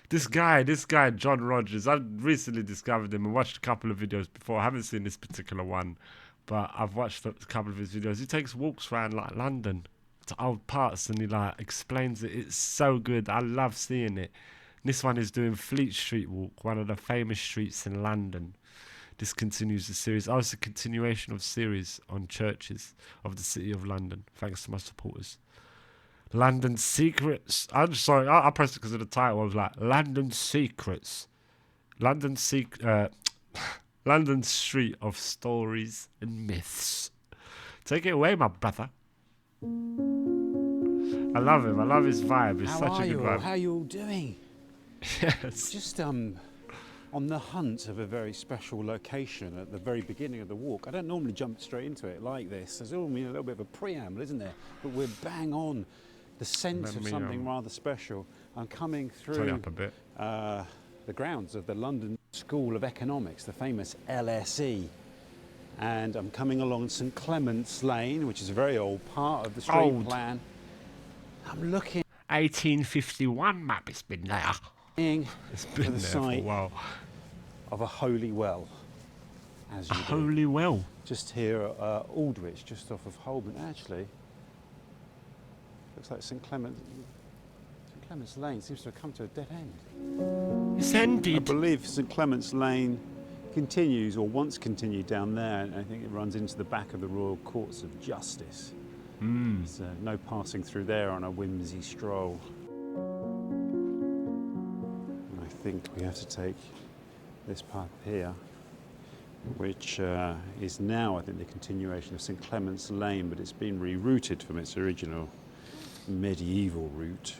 This guy, John Rogers. I recently discovered him and watched a couple of videos before. I haven't seen this particular one, but I've watched a couple of his videos. He takes walks around like London to old parts and he like explains it. It's so good. I love seeing it. This one is doing Fleet Street Walk, one of the famous streets in London. This continues the series. Oh, it's a continuation of series on churches of the City of London. Thanks to my supporters. London Secrets. I'm sorry, I pressed it because of the title. I was like, London Secrets. London Street of Stories and Myths. Take it away, my brother. I love him. I love his vibe. It's such a good vibe. How are you all doing? Yes. Just on the hunt of a very special location at the very beginning of the walk. I don't normally jump straight into it like this. There's normally a little bit of a preamble, isn't there? But we're bang on the sense of something rather special. I'm coming through Turn it up a bit. The grounds of the London School of Economics, the famous LSE. And I'm coming along St Clement's Lane, which is a very old part of the street plan. I'm looking 1851 map. It's been there. It's been the site for a while. of a holy well. As you do. Holy well. Just here at Aldwych, just off of Holborn. Actually, looks like St Clement's Lane seems to have come to a dead end. It's ended. I believe St Clement's Lane continues, or once continued, down there, and I think it runs into the back of the Royal Courts of Justice. There's no passing through there on a whimsy stroll. And I think we have to take this path here, which is now, I think, the continuation of St Clement's Lane, but it's been rerouted from its original medieval route.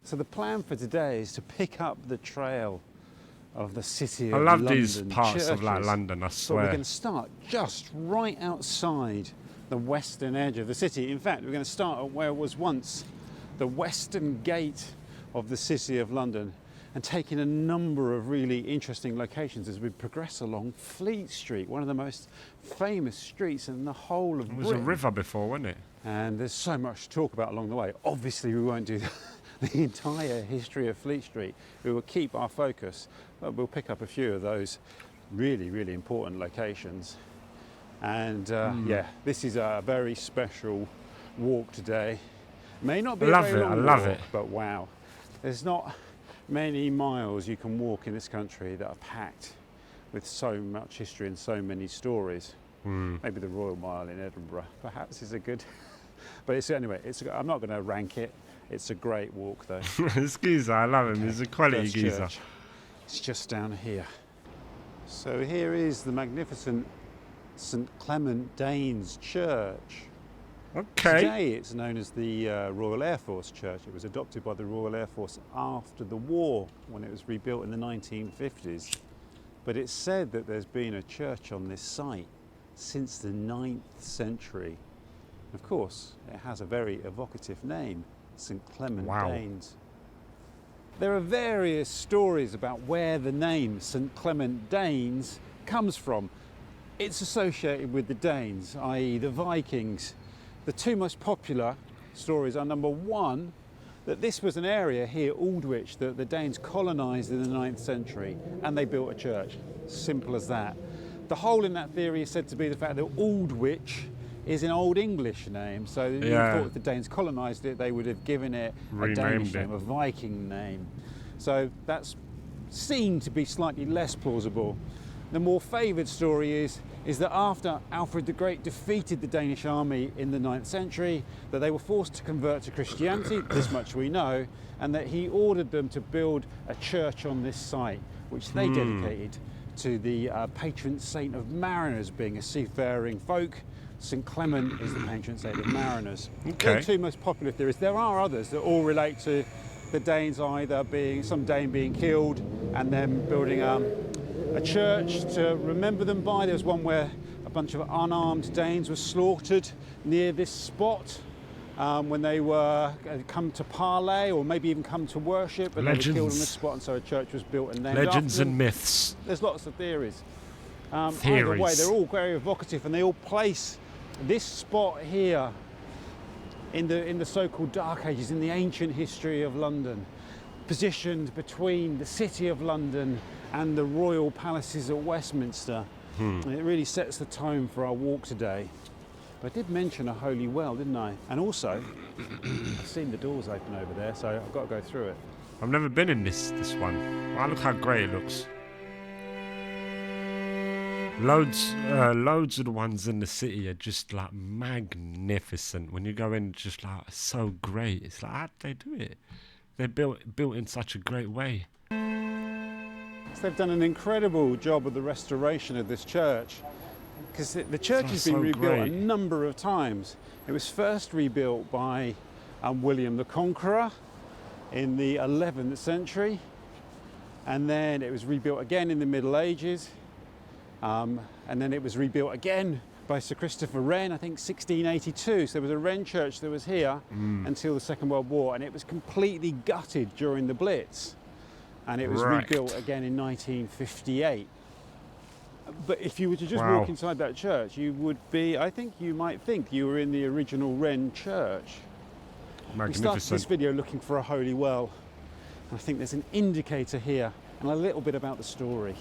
So the plan for today is to pick up the trail of the City of London. I love these parts of like London, I So we're swear. going to start just right outside the western edge of the city. In fact, we're going to start at where was once the western gate of the City of London and take in a number of really interesting locations as we progress along Fleet Street, one of the most famous streets in the whole of Britain. It was a river before, wasn't it? And there's so much to talk about along the way. Obviously, we won't do the entire history of Fleet Street. We will keep our focus, but we'll pick up a few of those really, really important locations. And yeah, this is a very special walk today. May not be a very long walk, but wow. There's not many miles you can walk in this country that are packed with so much history and so many stories. Maybe the Royal Mile in Edinburgh, perhaps, is a good... But it's, anyway, I'm not going to rank it. It's a great walk, though. This geezer, I love him. He's a quality geezer. Church. It's just down here. So here is the magnificent St Clement Danes Church. Okay. Today it's known as the Royal Air Force Church. It was adopted by the Royal Air Force after the war, when it was rebuilt in the 1950s. But it's said that there's been a church on this site since the 9th century. Of course, it has a very evocative name, St Clement Danes. There are various stories about where the name St Clement Danes comes from. It's associated with the Danes, i.e. the Vikings. The two most popular stories are, number one, that this was an area here, Aldwych, that the Danes colonised in the 9th century and they built a church. Simple as that. The hole in that theory is said to be the fact that Aldwych is an Old English name, so you thought if the Danes colonised it, they would have given it a Danish name, a Viking name. So that's seen to be slightly less plausible. The more favoured story is that after Alfred the Great defeated the Danish army in the 9th century, that they were forced to convert to Christianity, this much we know, and that he ordered them to build a church on this site, which they dedicated to the patron saint of mariners, being a seafaring folk. St Clement is the patron saint of mariners. Okay. The two most popular theories. There are others that all relate to the Danes either being, some Dane being killed and then building a church to remember them by. There's one where a bunch of unarmed Danes were slaughtered near this spot when they were come to parley or maybe even come to worship, and they were killed on this spot, and so a church was built and named after them. Legends and myths. There's lots of theories. Either way, they're all very evocative, and they all place this spot here in the so-called Dark Ages, in the ancient history of London, positioned between the City of London and the royal palaces at Westminster. And it really sets the tone for our walk today. But I did mention a holy well, didn't I? And also, I've seen the doors open over there, so I've got to go through it. I've never been in this one. Wow, look how great it looks. Loads of the ones in the city are just like magnificent. When you go in, just like so great. It's like, how did they do it? They're built in such a great way. So they've done an incredible job of the restoration of this church, because the church has been rebuilt a number of times. It was first rebuilt by William the Conqueror in the 11th century, and then it was rebuilt again in the Middle Ages, and then it was rebuilt again by Sir Christopher Wren, I think 1682. So there was a Wren church that was here until the Second World War, and it was completely gutted during the Blitz, and it was rebuilt again in 1958. But if you were to just walk inside that church, you would be, I think you might think you were in the original Wren church. We started this video looking for a holy well, and I think there's an indicator here and a little bit about the story.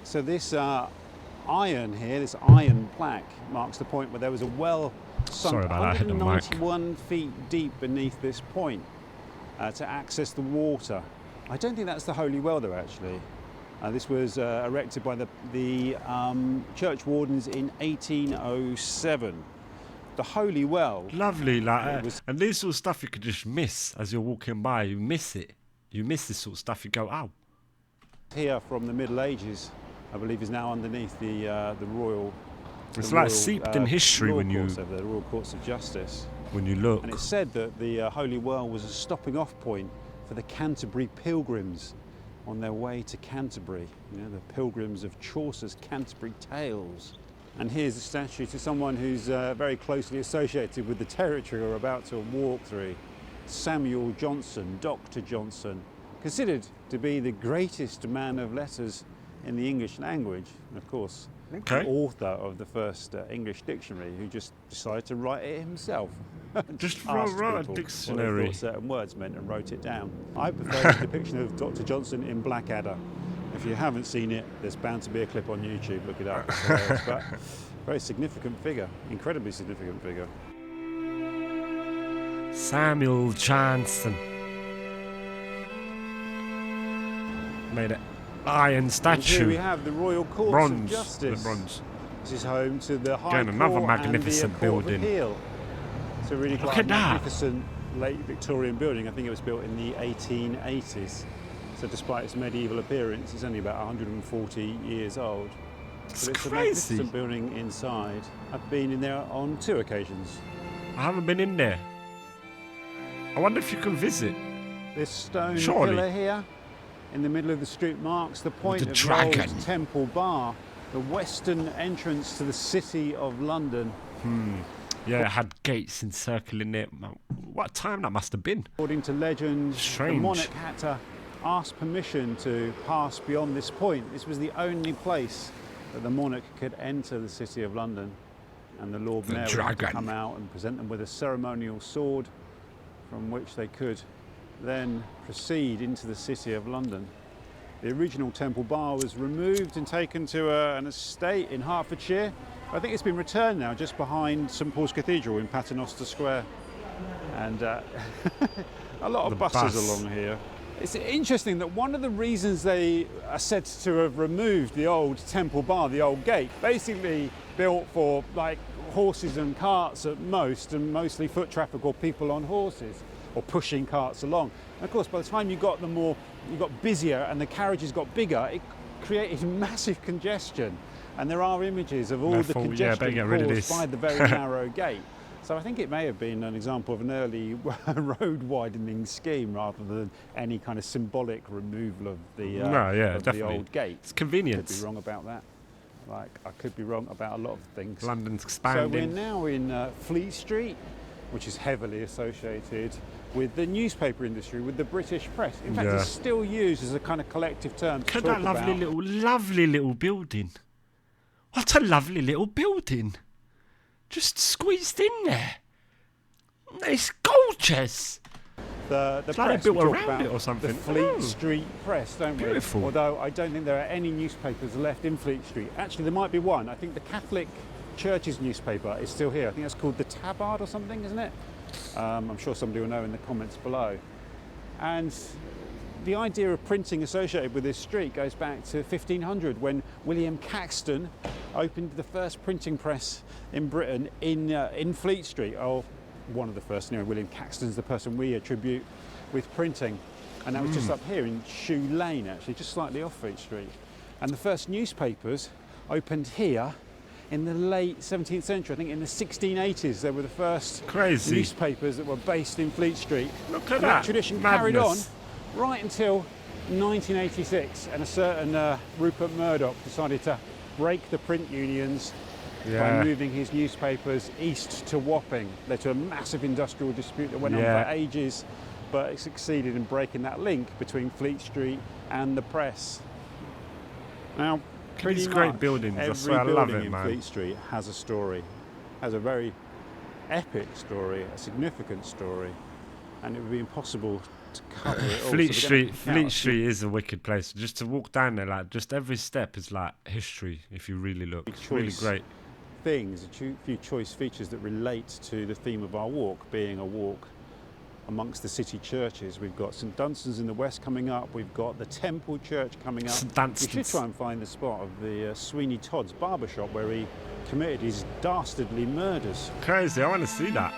So this iron here, this iron plaque, marks the point where there was a well sunk 191 feet deep beneath this point to access the water. I don't think that's the holy well though, actually. This was erected by the church wardens in 1807. The holy well. Lovely, like, and this sort of stuff you could just miss as you're walking by. You miss it. You miss this sort of stuff. You go, oh. Here from the Middle Ages, I believe, is now underneath the royal. It's like seeped in history when you. The Royal Courts of Justice. When you look. And it's said that the holy well was a stopping-off point for the Canterbury pilgrims on their way to Canterbury. You know, the pilgrims of Chaucer's Canterbury Tales. And here's a statue to someone who's very closely associated with the territory we're about to walk through. Samuel Johnson, Dr. Johnson, considered to be the greatest man of letters in the English language, and of course, the author of the first English dictionary, who just decided to write it himself. Just wrote a dictionary. What certain words meant and wrote it down. I prefer the depiction of Dr. Johnson in Blackadder. If you haven't seen it, there's bound to be a clip on YouTube. Look it up. But very significant figure, incredibly significant figure. Samuel Johnson made an iron statue. And here we have the Royal Courts of Justice. The bronze. This is home to the High Court another magnificent and the Court building. of Appeal. It's a really Look quite at that. magnificent late Victorian building. I think it was built in the 1880s. So despite its medieval appearance, it's only about 140 years old. It's but it's crazy. a magnificent building inside. I've been in there on 2 occasions. I haven't been in there. I wonder if you can visit. This stone pillar here in the middle of the street marks the point of the old Temple Bar, the western entrance to the City of London. Yeah, it had gates encircling it. What time that must have been? According to legend, Strange. the monarch had to ask permission to pass beyond this point. This was the only place that the monarch could enter the City of London, and the Lord Mayor would come out and present them with a ceremonial sword from which they could then proceed into the City of London. The original Temple Bar was removed and taken to an estate in Hertfordshire. I think it's been returned now just behind St Paul's Cathedral in Paternoster Square. And a lot of buses along here. It's interesting that one of the reasons they are said to have removed the old Temple Bar, the old gate, basically built for like horses and carts at most, and mostly foot traffic or people on horses or pushing carts along. And of course, by the time you got busier and the carriages got bigger, it created massive congestion. And there are images of all the congestion caused by the very narrow gate. So I think it may have been an example of an early road widening scheme rather than any kind of symbolic removal of the, the old gate. It's convenience. I could be wrong about that. Like, I could be wrong about a lot of things. London's expanding. So we're now in Fleet Street, which is heavily associated with the newspaper industry, with the British press. In fact, it's still used as a kind of collective term to talk about. Look at that lovely little building. What a lovely little building. Just squeezed in there. It's gorgeous. The It's like press, they built we talk around about it or something. The Fleet Oh. Street Press, don't we? Beautiful. Although I don't think there are any newspapers left in Fleet Street. Actually, there might be one. I think the Catholic Church's newspaper is still here. I think that's called the Tabard or something, isn't it? I'm sure somebody will know in the comments below. And the idea of printing associated with this street goes back to 1500 when William Caxton opened the first printing press in Britain in Fleet Street. Oh, one of the first. William Caxton's the person we attribute with printing, and that was just up here in Shoe Lane, actually, just slightly off Fleet Street. And the first newspapers opened here in the late 17th century. I think in the 1680s there were the first Crazy. newspapers that were based in Fleet Street. Look at And that tradition madness. carried on right until 1986, and a certain Rupert Murdoch decided to break the print unions by moving his newspapers east to Wapping. Led to a massive industrial dispute that went on for ages, but it succeeded in breaking that link between Fleet Street and the press. Now, pretty These great much buildings, I every swear, I love building it, in man. Fleet Street has a story, has a very epic story, a significant story, and it would be impossible to cover it all. Fleet So we're gonna Street, pick out a Fleet few Street is a wicked place. Just to walk down there, like just every step is like history. If you really look, Big it's really choice. great. things, a few choice features that relate to the theme of our walk, being a walk amongst the city churches. We've got St Dunstan's in the west coming up, we've got the Temple Church coming up. St We Dunstan's. should try and find the spot of the Sweeney Todd's barbershop where he committed his dastardly murders. Crazy. I want to see that.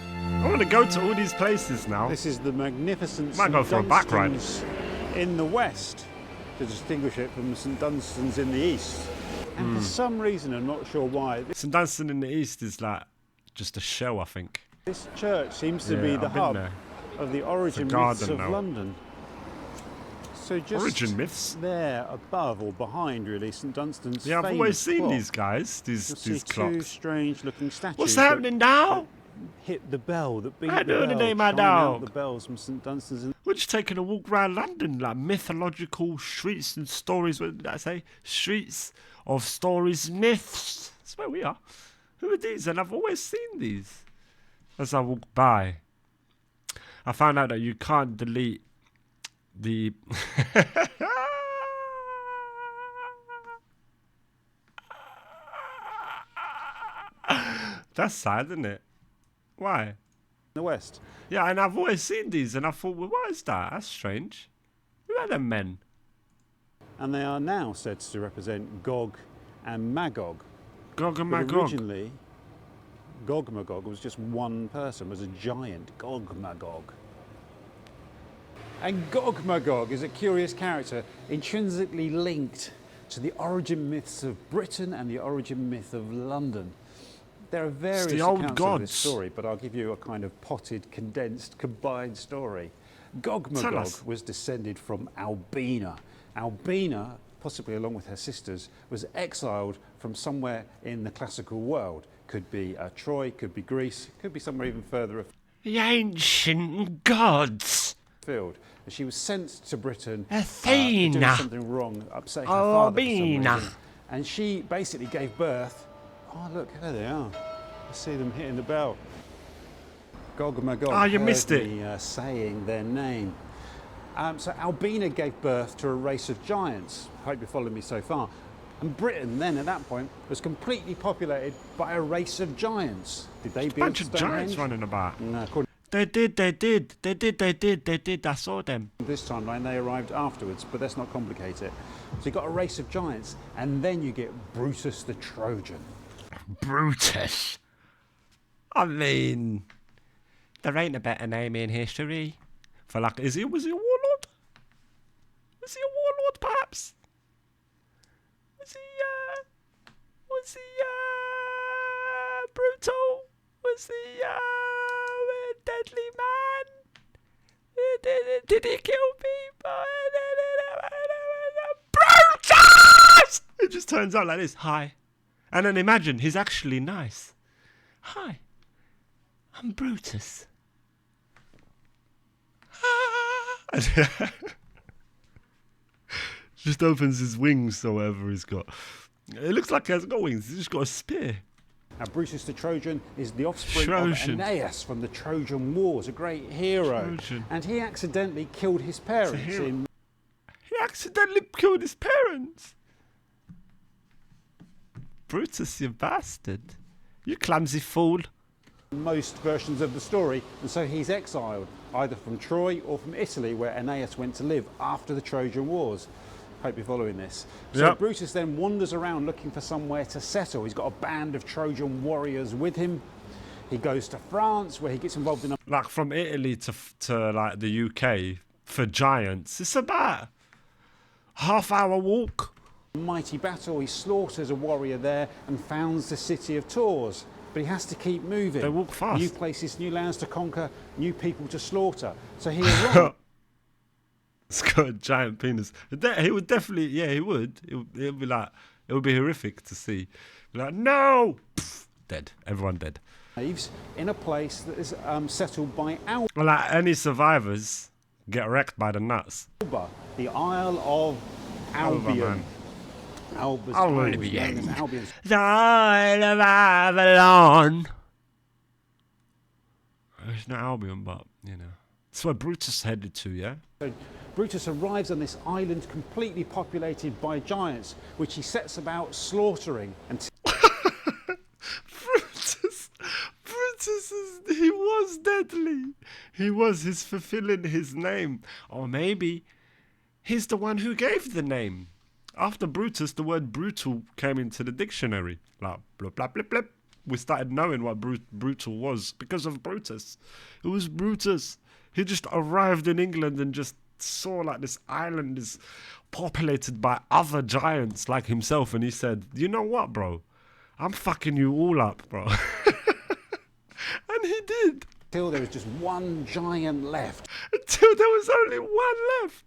I want to go to all these places now. This is the magnificent Might go for a back ride. Dunstan's in the west to distinguish it from St Dunstan's in the east. And for some reason, I'm not sure why, St Dunstan in the east is like just a show, I think. this church seems to be Yeah, the I've been hub there. of the origin garden myths of now. London. So just Origin myths. there above or behind really St Dunstan's Yeah, I've famous always seen clock. these guys. You'll These see two clocks. strange looking statues. What's that happening now? Hit the bell, that beat How the doing bell, today, my chime out dog? the bells from St Dunstan's. And We're just taking a walk around London, like mythological streets and stories. What did I say? Streets of stories, myths. That's where we are. Who are these? And I've always seen these. As I walk by, I found out that you can't delete the. That's sad, isn't it? Why? the west. Yeah, and I've always seen these, and I thought, well, what is that? That's strange. Who are them men? And they are now said to represent Gog and Magog. Gog and But Magog. originally, Gog Magog was just one person, was a giant, Gog Magog. And Gog Magog is a curious character, intrinsically linked to the origin myths of Britain and the origin myth of London. There are various the old accounts of this gods. story, but I'll give you a kind of potted, condensed, combined story. Gog Tell Magog us. was descended from Albina. Albina, possibly along with her sisters, was exiled from somewhere in the classical world. Could be Troy, could be Greece, could be somewhere even further The ancient gods. afield. And she was sent to Britain for Athena. doing something wrong, upsetting her father for some Albina. reason. And she basically gave birth. Oh, look, there they are. I see them hitting the bell. Gog and Magog. Oh, you heard missed it. me, saying their name. So Albina gave birth to a race of giants. I hope you're following me so far. And Britain then, at that point, was completely populated by a race of giants. Did they build Bunch of giants Stonehenge? running about. No, according They did. I saw them. to this timeline, they arrived afterwards, but let's not complicate it. So you've got a race of giants, and then you get Brutus the Trojan. Brutus. I mean, there ain't a better name in history. For like, was he a warlord? Was he a warlord, perhaps? Was he brutal? Was he a deadly man? Did he kill people? Brutus! It just turns out like this. Hi. And then imagine, he's actually nice. Hi. I'm Brutus. Just opens his wings or whatever he's got. It looks like he hasn't got wings. He's just got a spear. Now, Brutus the Trojan is the offspring Trojan. of Aeneas from the Trojan Wars, a great hero. Trojan. And he accidentally killed his parents hero. in He accidentally killed his parents. Brutus, you bastard. You clumsy fool. most versions of the story, and so he's exiled, either from Troy or from Italy, where Aeneas went to live after the Trojan Wars. Hope you're following this. So Yep. Brutus then wanders around looking for somewhere to settle. He's got a band of Trojan warriors with him. He goes to France, where he gets involved in a Like from Italy to like the UK for giants, it's about half-hour walk. mighty battle. He slaughters a warrior there and founds the city of Tours. But he has to keep moving. They walk fast. New places, new lands to conquer, new people to slaughter. So he arrives. It's got a giant penis. He would definitely, yeah, he would. It would be like, it would be horrific to see. Be like, no, pff, dead. Everyone dead. in a place that is settled by Well, like any survivors get wrecked by the nuts. Alba, the Isle of Albion. man. Alba's Albion. Isle was known as Albion's. The Isle of Avalon. It's not Albion, but you know, it's where Brutus headed to. Yeah. So Brutus arrives on this island completely populated by giants, which he sets about slaughtering. And He was deadly. He's fulfilling his name. Or maybe he's the one who gave the name. After Brutus, the word brutal came into the dictionary. Like, blip, blip, blip, blip. We started knowing what brutal was because of Brutus. It was Brutus. He just arrived in England and just saw like this island is populated by other giants like himself. And he said, you know what, bro? I'm fucking you all up, bro. And he did. until there was just one giant left. Until there was only one left.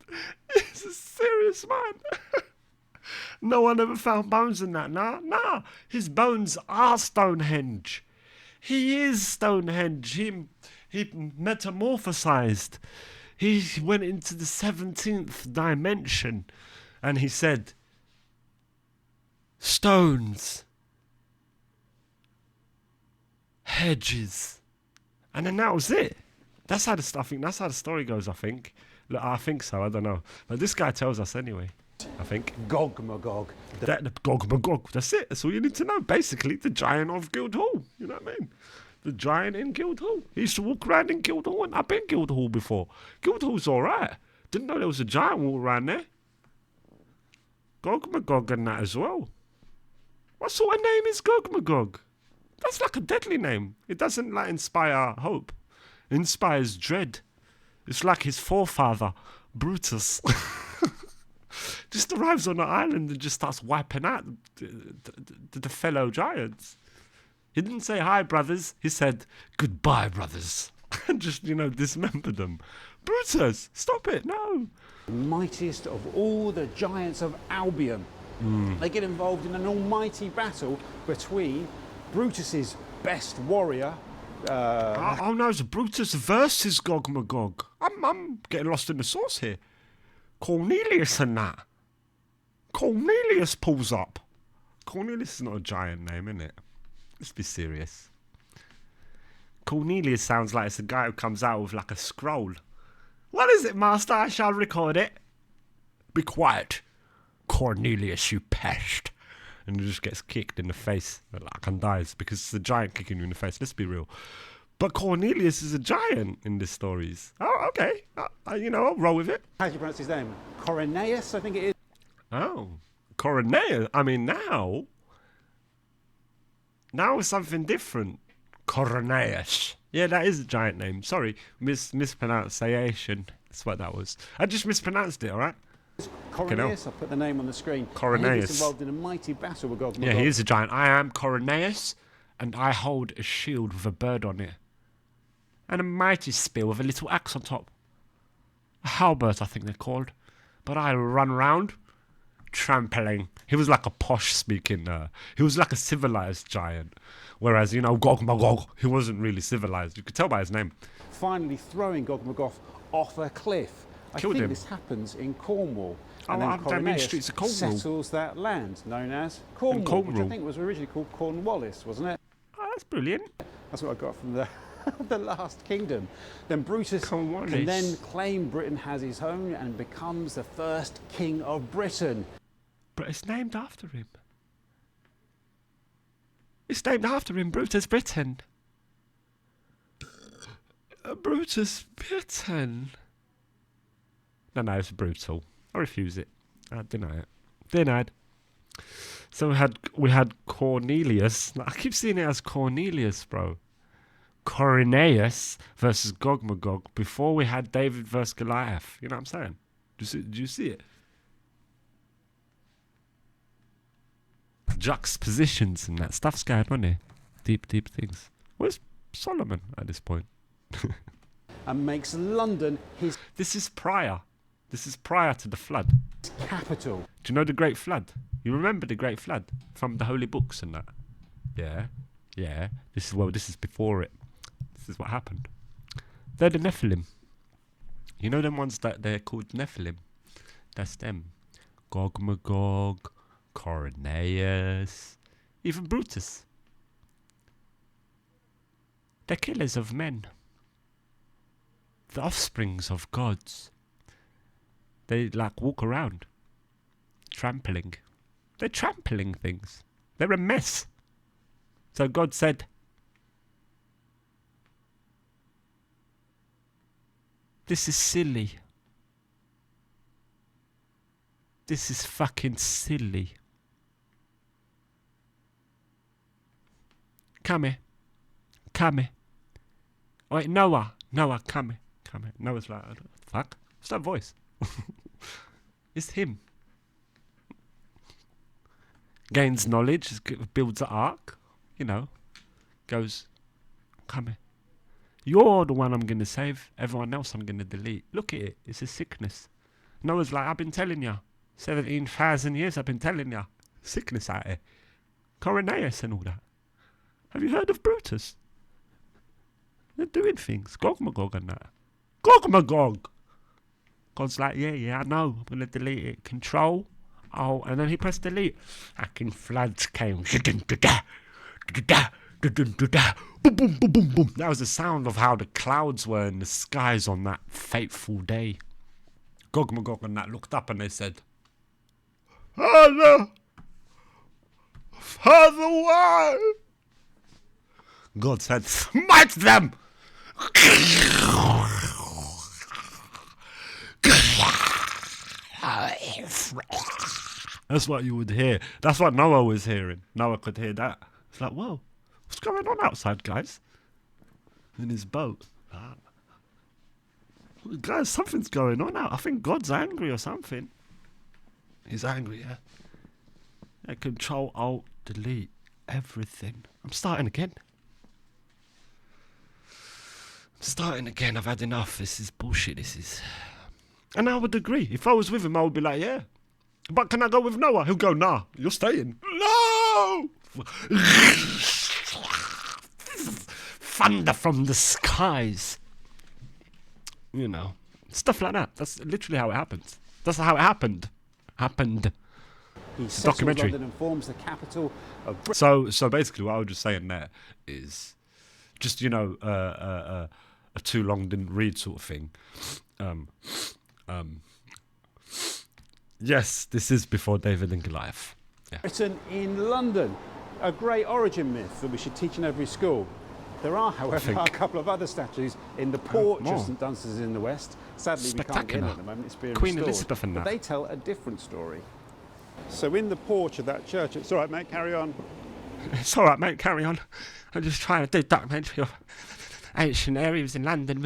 He's a serious man. No one ever found bones in that. Nah. His bones are Stonehenge. He is Stonehenge. He metamorphosized. He went into the 17th dimension. And he said, stones, hedges. And then that was it. That's how that's how the story goes, I think. Look, I think so, I don't know. But this guy tells us anyway, I think. Gog Magog. The Gog Magog, that's it. That's all you need to know. Basically, the giant of Guildhall. You know what I mean? The giant in Guildhall. He used to walk around in Guildhall, and I've been Guildhall before. Guildhall's alright. Didn't know there was a giant walk around there. Gog Magog and that as well. What sort of name is Gog Magog? That's like a deadly name. It doesn't like inspire hope. It inspires dread. It's like his forefather, Brutus. Just arrives on the island and just starts wiping out the fellow giants. He didn't say hi, brothers. He said goodbye, brothers. And just, dismembered them. Brutus, stop it, no. The mightiest of all the giants of Albion. They get involved in an almighty battle between Brutus's best warrior. Oh no, it's Brutus versus Gog Magog. I'm getting lost in the sauce here. Cornelius and that. Cornelius pulls up. Cornelius is not a giant name, isn't it? Let's be serious. Cornelius sounds like it's a guy who comes out with like a scroll. What is it, master? I shall record it. Be quiet. Cornelius, you pest. And he just gets kicked in the face like and dies because it's a giant kicking you in the face. Let's be real. But Cornelius is a giant in the stories. Oh, okay. I'll roll with it. How do you pronounce his name? Coroneus, I think it is. Oh, Coroneus. I mean, now it's something different. Coroneus. Yeah, that is a giant name. Sorry, mispronunciation. That's what that was. I just mispronounced it, all right? Coroneus, I'll put the name on the screen. Coroneus. He gets involved in a mighty battle with Gog Magog. Yeah, he is a giant. I am Coroneus, and I hold a shield with a bird on it. And a mighty spear with a little axe on top. A halberd, I think they're called. But I run round, trampling. He was like a posh speaking, he was like a civilized giant. Whereas, Gog Magog, he wasn't really civilized. You could tell by his name. Finally throwing Gog Magog off a cliff. Killed I think him. this happens in Cornwall. Oh, And then I'm down the Coroneus streets of Cornwall. settles that land, known as Cornwall, which I Cornwall. think was originally called Cornwallis, wasn't it? That's brilliant. That's what I got from the the Last Kingdom. Then Brutus Cornwallis. can then claim Britain has his own and becomes the first king of Britain. But it's named after him. It's named after him, Brutus Britain. Brutus Britain. No, it's brutal. I refuse it. I deny it. Denied. So we had Cornelius. I keep seeing it as Cornelius, bro. Corineus versus Gog Magog before we had David versus Goliath. You know what I'm saying? Do you see it? Juxtapositions and that stuff's going on here. Deep things. Where's Solomon at this point? And makes London his This is prior. This is prior to the flood. capital. Do you know the Great Flood? You remember the Great Flood from the holy books and that? Yeah. This is before it. This is what happened. They're the Nephilim. You know them ones that they're called Nephilim? That's them. Gog Magog, Corineus, even Brutus. They're killers of men. The offsprings of gods. They like walk around. Trampling. They're trampling things. They're a mess. So God said, this is silly. This is fucking silly. Come here. Wait, Noah, come here. Noah's like, fuck. What's that voice? It's him. Gains knowledge, builds an ark, goes, come here. You're the one I'm going to save, everyone else I'm going to delete. Look at it, it's a sickness. Noah's like, I've been telling you, 17,000 years I've been telling you, sickness out here. Corineus and all that. Have you heard of Brutus? They're doing things, Gog Magog and that. Gog Magog! God's like, yeah, I know, I'm going to delete it. Control, and then he pressed delete. Fucking floods came. Boom, boom, boom, boom, boom. That was the sound of how the clouds were in the skies on that fateful day. Gog Magog and that looked up and they said, Father, why? God said, smite them! That's what you would hear. That's what Noah was hearing. Noah could hear that. It's like, whoa, what's going on outside, guys? In his boat. Guys, something's going on out. I think God's angry or something. He's angry, yeah. Control, Alt, delete, everything. I'm starting again. I've had enough. This is bullshit, And I would agree. If I was with him, I would be like, yeah. But can I go with Noah? He'll go, nah, you're staying. No! Thunder from the skies. Stuff like that. That's literally how it happens. That's how it happened. He settles Documentary. London and forms the capital of Britain. So basically what I was just saying there is just, a too long didn't read sort of thing. Yes, this is before David and Goliath. Yeah. Britain in London, a great origin myth that we should teach in every school. There are, however, a couple of other statues in the porch of St Dunstan's in the west. Sadly, we can't get in at the moment. It's being Queen restored. Elizabeth and that. But they tell a different story. So in the porch of that church, it's all right, mate, carry on. It's all right, mate, carry on. I'm just trying to do documentary of ancient areas in London.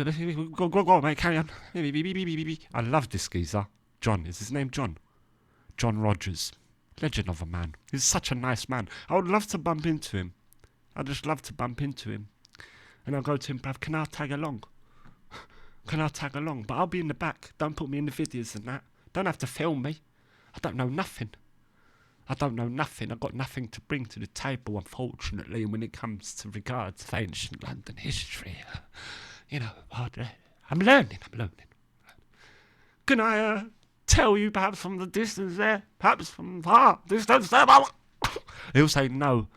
Go on, mate, carry on. I love this geezer. John, is his name John? John Rogers. Legend of a man. He's such a nice man. I would love to bump into him. I'd just love to bump into him. And I'll go to him, bruv, can I tag along? But I'll be in the back. Don't put me in the videos and that. Don't have to film me. I don't know nothing. I've got nothing to bring to the table, unfortunately, when it comes to regards of ancient London history. I'm learning. Can I tell you perhaps from the distance there? Perhaps from far distance there? He'll say no.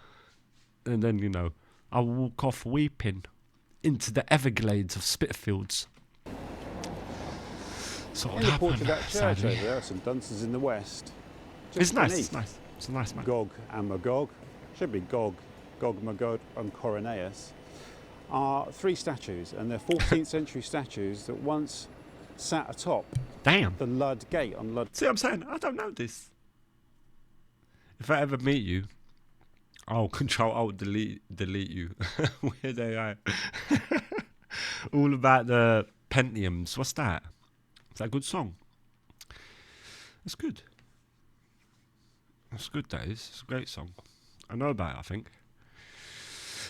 And then, I'll walk off weeping into the Everglades of Spitalfields. So In the porch of that church over there are some dunces in the west. It's nice, beneath it's nice. It's a nice man. Gog and Magog, should be Gog, Magog and Coroneus, are three statues, and they're 14th century statues that once sat atop Damn. the Lud Gate on Lud. See what I'm saying? I don't know this. If I ever meet you, I'll Control Alt delete you. Weird AI. All about the Pentiums. What's that? Is that a good song? It's good. That's good, that is. It's a great song. I know about it, I think.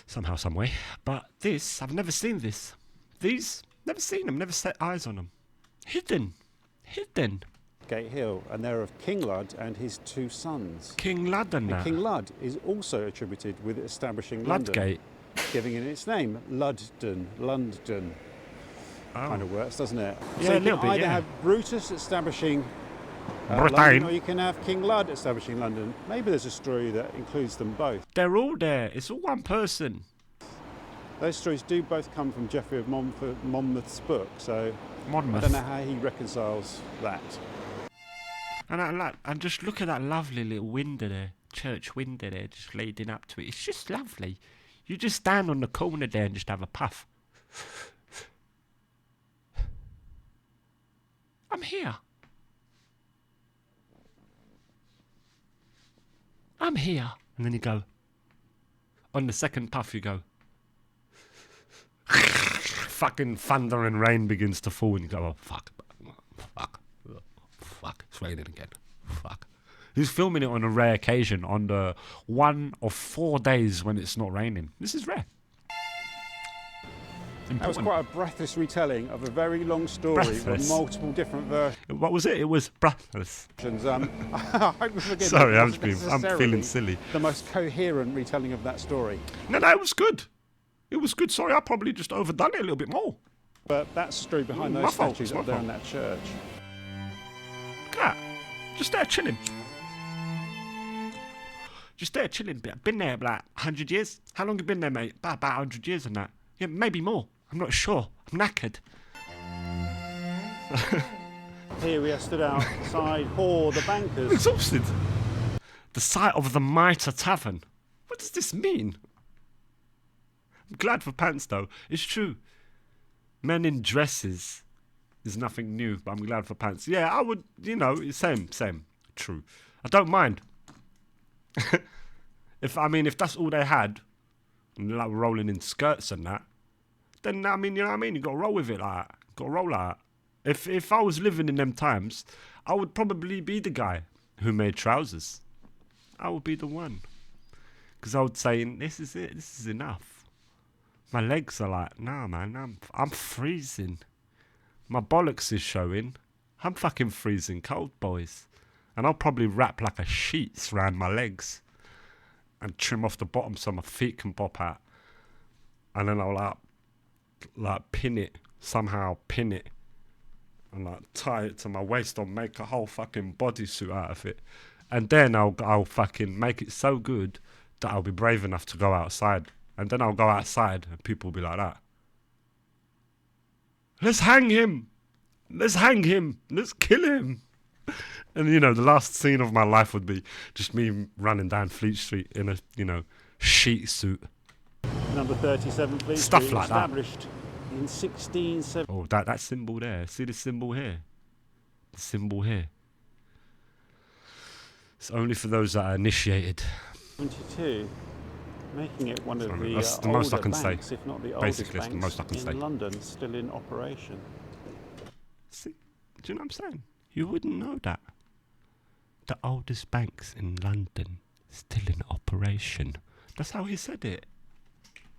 Somehow, some way. But this, I've never seen this. These, never seen them, never set eyes on them. Hidden. Gate Hill, and they're of King Lud and his two sons. King Lud and that. King Lud is also attributed with establishing London, Ludgate. giving it its name, London. Oh. Kind of works, doesn't it? Yeah, so a you little can bit, either yeah. have Brutus establishing Britain. London, or you can have King Lud establishing London. Maybe there's a story that includes them both. They're all there. It's all one person. Those stories do both come from Geoffrey of Monmouth's book, so I Monmouth. don't know how he reconciles that. And just look at that lovely little window there, church window there, just leading up to it. It's just lovely. You just stand on the corner there and just have a puff. I'm here. I'm here. And then you go. On the second puff you go. Fucking thunder and rain begins to fall and you go, oh, fuck. It's raining again. Fuck. He's filming it on a rare occasion, on the 1 of 4 days when it's not raining. This is rare. That was quite a breathless retelling of a very long story Breathless. with multiple different What was it? It was breathless. versions. I hope we forget Sorry, that it I'm wasn't feeling necessarily silly. the most coherent retelling of that story. No, it was good. It was good. Sorry, I probably just overdone it a little bit more. But that's the story behind My those fault, statues it's my up there fault. in that church. Look at that. Just there chilling. Just there chilling. Been there like 100 years. How long you been there, mate? About 100 years and that. Yeah, maybe more. I'm not sure. I'm knackered. Here we are stood outside Hor the Bankers. Exhausted. The site of the Mitre Tavern. What does this mean? I'm glad for pants though. It's true. Men in dresses is nothing new, but I'm glad for pants. Yeah, I would, same. True. I don't mind. If that's all they had, and like rolling in skirts and that, then you know what I mean? You gotta roll with it like that. Gotta roll like that. If I was living in them times, I would probably be the guy who made trousers. I would be the one. Because I would say, this is it, this is enough. My legs are like, nah man, I'm freezing. My bollocks is showing. I'm fucking freezing cold, boys. And I'll probably wrap like a sheet around my legs and trim off the bottom so my feet can pop out. And then I'll pin it and like tie it to my waist or make a whole fucking bodysuit out of it. And then I'll fucking make it so good that I'll be brave enough to go outside. And then I'll go outside and people will be like that. Let's hang him. Let's kill him. And the last scene of my life would be just me running down Fleet Street in a sheet suit. Number 37 Fleet Stuff Street, like that. established in 1670. Oh, that symbol there. See the symbol here? The symbol here. It's only for those that are initiated. 72, making it one of the That's the most I older can say. banks, if not the Basically, oldest it's the most I can banks say. in London, still in operation. See, do you know what I'm saying? You wouldn't know that. The oldest banks in London still in operation. That's how he said it.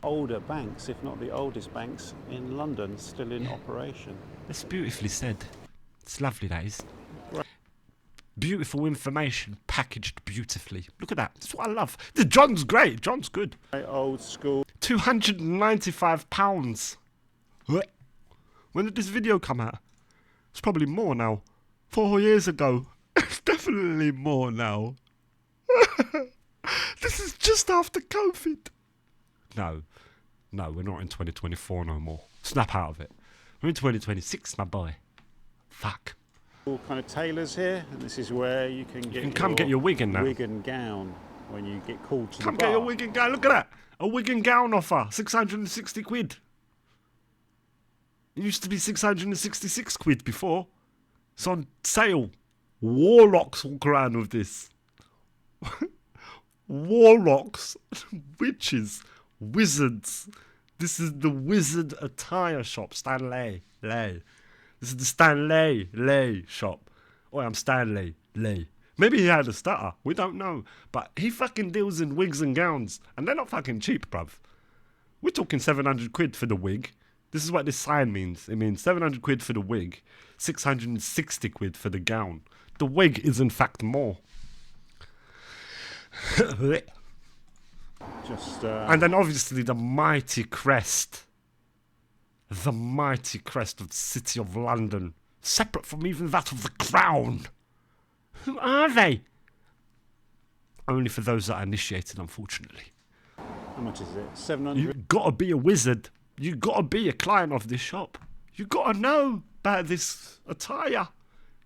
Older banks, if not the oldest banks in London, still in operation. That's beautifully said. It's lovely, that is. Beautiful information packaged beautifully. Look at that. That's what I love. John's great. John's good. Very old school. £295. When did this video come out? It's probably more now. 4 years ago. It's definitely more now. This is just after COVID. No, we're not in 2024 no more. Snap out of it. We're in 2026, my boy. Fuck. All kind of tailors here, and this is where you can come get your wig in now. Wig and gown when you get called to Come the bar. get your wig and gown. Look at that. A wig and gown offer. 660 quid. It used to be 666 quid before. It's on sale. Warlocks walk around with this. Warlocks, witches, wizards. This is the wizard attire shop. Stanley. This is the Stanley shop. Oh, I'm Stanley. Maybe he had a stutter. We don't know. But he fucking deals in wigs and gowns. And they're not fucking cheap, bruv. We're talking 700 quid for the wig. This is what this sign means. It means 700 quid for the wig, 660 quid for the gown. The wig is in fact more. And then obviously the mighty crest. The mighty crest of the City of London. Separate from even that of the crown. Who are they? Only for those that are initiated, unfortunately. How much is it? 700? You gotta be a wizard. You gotta be a client of this shop. You gotta know about this attire.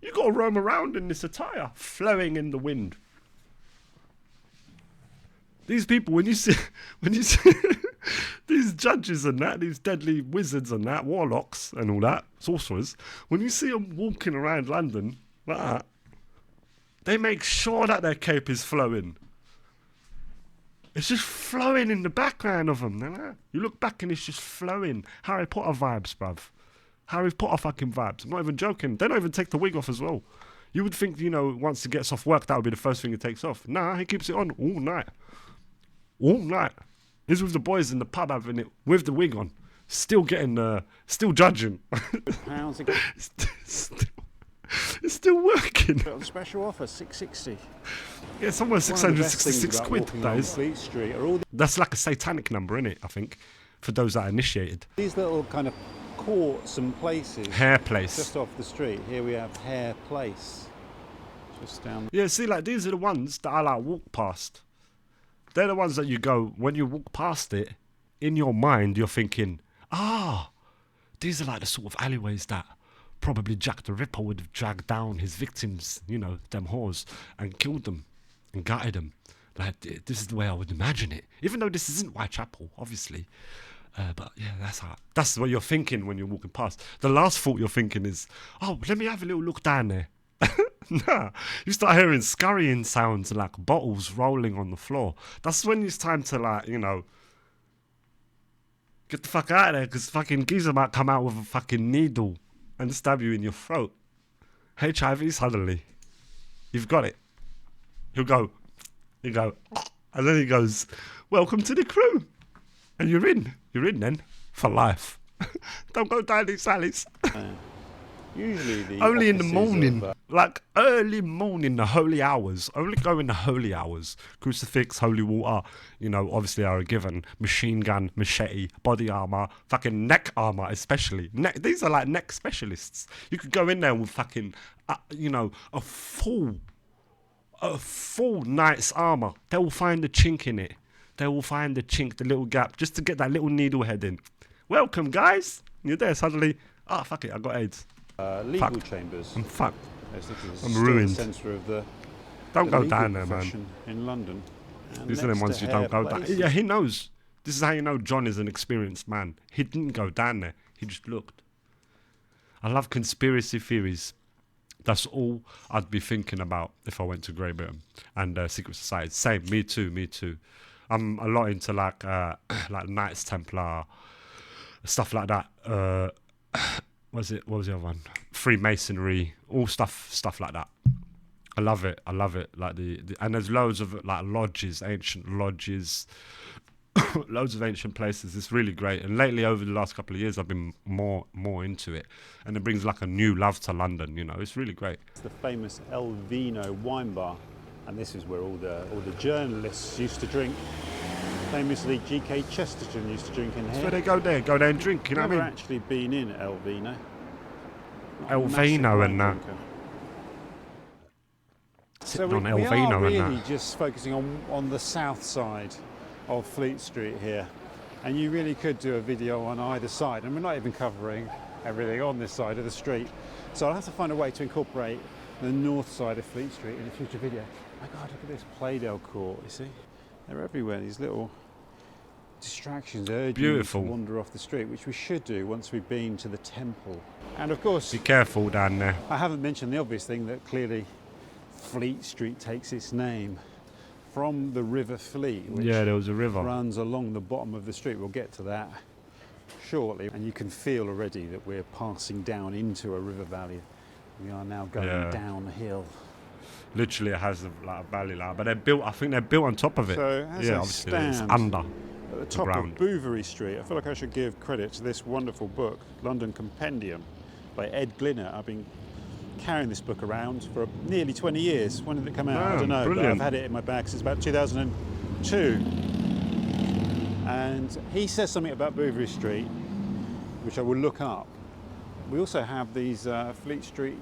You gotta roam around in this attire, flowing in the wind. These people, when you see these judges and that, these deadly wizards and that, warlocks and all that, sorcerers, when you see them walking around London like that, they make sure that their cape is flowing. It's just flowing in the background of them. You look back and it's just flowing. Harry Potter vibes, bruv. Harry Potter fucking vibes. I'm not even joking. They don't even take the wig off as well. You would think, once he gets off work, that would be the first thing he takes off. Nah, he keeps it on all night. All night. He's with the boys in the pub having it with the wig on. Still judging. Pounds again. It's still working. Got a special offer, 660. Yeah, it's almost 666 quid, that is. Fleet Street are all That's like a satanic number, innit, I think, for those that are initiated. these little kind of courts and places. Hair Place. Just off the street. Here we have Hair Place. Just down Yeah, see, like, these are the ones that I, like, walk past. They're the ones that you go, when you walk past it, in your mind, you're thinking, these are like the sort of alleyways that probably Jack the Ripper would have dragged down his victims, them whores, and killed them and gutted them. Like, this is the way I would imagine it. Even though this isn't Whitechapel, obviously. But yeah, that's what you're thinking when you're walking past. The last thought you're thinking is, let me have a little look down there. Nah, you start hearing scurrying sounds like bottles rolling on the floor. That's when it's time to, like, get the fuck out of there, because fucking geezer might come out with a fucking needle and stab you in your throat. HIV suddenly. You've got it. You go, and then he goes, welcome to the crew. And you're in then, for life. Don't go down these alleys. usually the only in the offices morning, of, like early morning, the holy hours. Only go in the holy hours. Crucifix, holy water, obviously are a given. Machine gun, machete, body armor, fucking neck armor, especially. These are like neck specialists. You could go in there with fucking, a full knight's armor. They will find the chink in it. They will find the chink, the little gap, just to get that little needle head in. Welcome, guys. And you're there suddenly. Fuck it, I got AIDS. legal Fucked. chambers. I'm fucked. Yes, this is I'm still ruined. The centre of the Don't go legal down there, man. profession in London. And These are them next ones to you don't Hare go down. Place Yeah, he knows. This is how you know John is an experienced man. He didn't go down there. He just looked. I love conspiracy theories. That's all I'd be thinking about if I went to Grey Britain and Secret Society. Same, me too. I'm a lot into like Knights Templar, stuff like that. What was the other one? Freemasonry, all stuff like that. I love it. Like and there's loads of like lodges, ancient lodges, loads of ancient places. It's really great. And lately, over the last couple of years, I've been more into it, and it brings like a new love to London. It's really great. It's the famous El Vino wine bar, and this is where all the journalists used to drink. Famously, G.K. Chesterton used to drink in here. So they go there and drink. You know what I Never mean? actually been in El Vino. Not a El massive Vino wine and that. drinker. Sitting So on we El Vino are and really that. just focusing on the south side of Fleet Street here. And you really could do a video on either side, and we're not even covering everything on this side of the street. So I'll have to find a way to incorporate the north side of Fleet Street in a future video. My God, look at this Playdale court, you see? They're everywhere, these little distractions urging you to wander off the street, which we should do once we've been to the temple. And of course, be careful down there. I haven't mentioned the obvious thing, that clearly Fleet Street takes its name from the River Fleet, which there was a river runs along the bottom of the street. We'll get to that shortly, and you can feel already that we're passing down into a river valley. We are now going downhill. Literally, it has a valley, but they're built. I think they're built on top of it. So as I obviously stand it's under at the top of Bouverie Street, I feel like I should give credit to this wonderful book, London Compendium, by Ed Glynner. I've been carrying this book around for nearly 20 years. When did it come out? I don't know, but I've had it in my bag since about 2002. And he says something about Bouverie Street, which I will look up. We also have these Fleet Street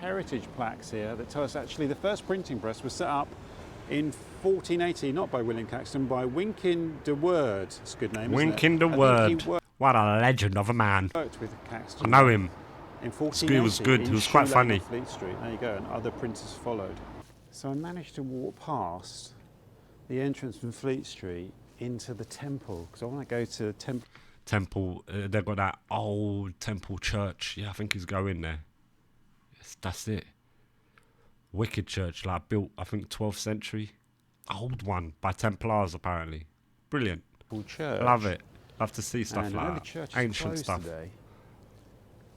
heritage plaques here that tell us actually the first printing press was set up in 1480, not by William Caxton, by Wynkyn de Worde. It's a good name, Wynkyn de Worde. What a legend of a man. Worked with Caxton. I know him. In 1480, he was good. He was quite funny. Fleet Street. There you go, and other printers followed. So I managed to walk past the entrance from Fleet Street into the temple, because I want to go to the temple. They've got that old temple church. Yeah, I think he's going there. Yes, that's it. Wicked church, like built, I think 12th century. Old one by Templars apparently. Brilliant. Church. Love it. Love to see stuff and like the church that. Ancient stuff. Today,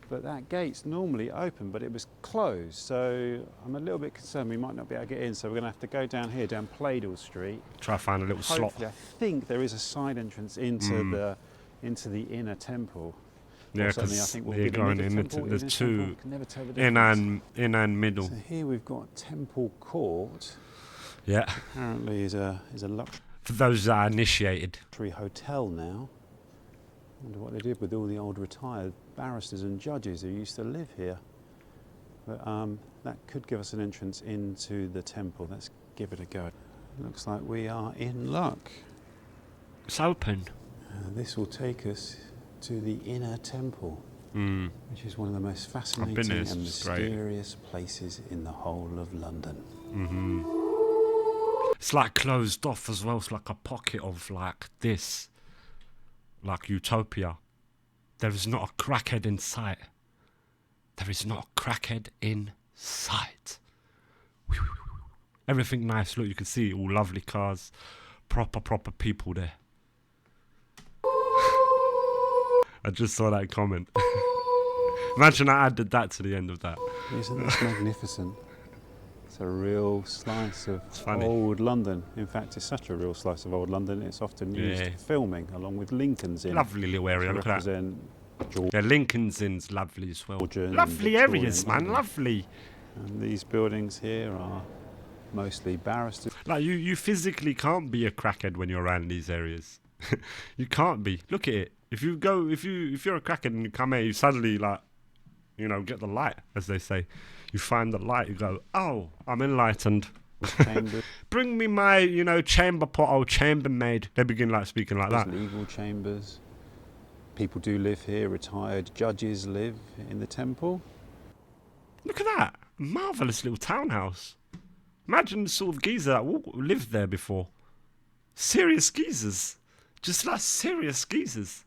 but that gate's normally open, but it was closed. So I'm a little bit concerned we might not be able to get in. So we're going to have to go down here, down Playdale Street. Try to find a little slot. I think there is a side entrance into the inner temple. Yeah, because you're going in. There's two, in and middle. So here we've got Temple Court. Yeah. Apparently is a luxury. For those that are initiated. Hotel now. I wonder what they did with all the old retired barristers and judges who used to live here. But that could give us an entrance into the temple. Let's give it a go. Looks like we are in luck. It's open. This will take us to the inner temple, which is one of the most fascinating and mysterious places in the whole of London. It's like closed off as well. It's like a pocket of like this, like utopia. There is not a crackhead in sight. There is not a crackhead in sight. Everything nice. Look, you can see all lovely cars, proper people there. I just saw that comment. Imagine I added that to the end of that. Isn't this magnificent? It's a real slice of old London. In fact, it's such a real slice of old London, it's often used for filming, along with Lincoln's Inn. Lovely little area, look at that. Yeah, Lincoln's Inn's lovely as well. Lovely areas, man, lovely. And these buildings here are mostly barristers. Like, you physically can't be a crackhead when you're around these areas. You can't be. Look at it. If you're a crackhead and you come here, you suddenly get the light, as they say. You find the light, you go, oh, I'm enlightened. Bring me my, chamber pot, old chambermaid. They begin speaking like that. Legal chambers. People do live here. Retired judges live in the temple. Look at that. Marvellous little townhouse. Imagine the sort of geezer that lived there before. Serious geezers. Just like serious geezers.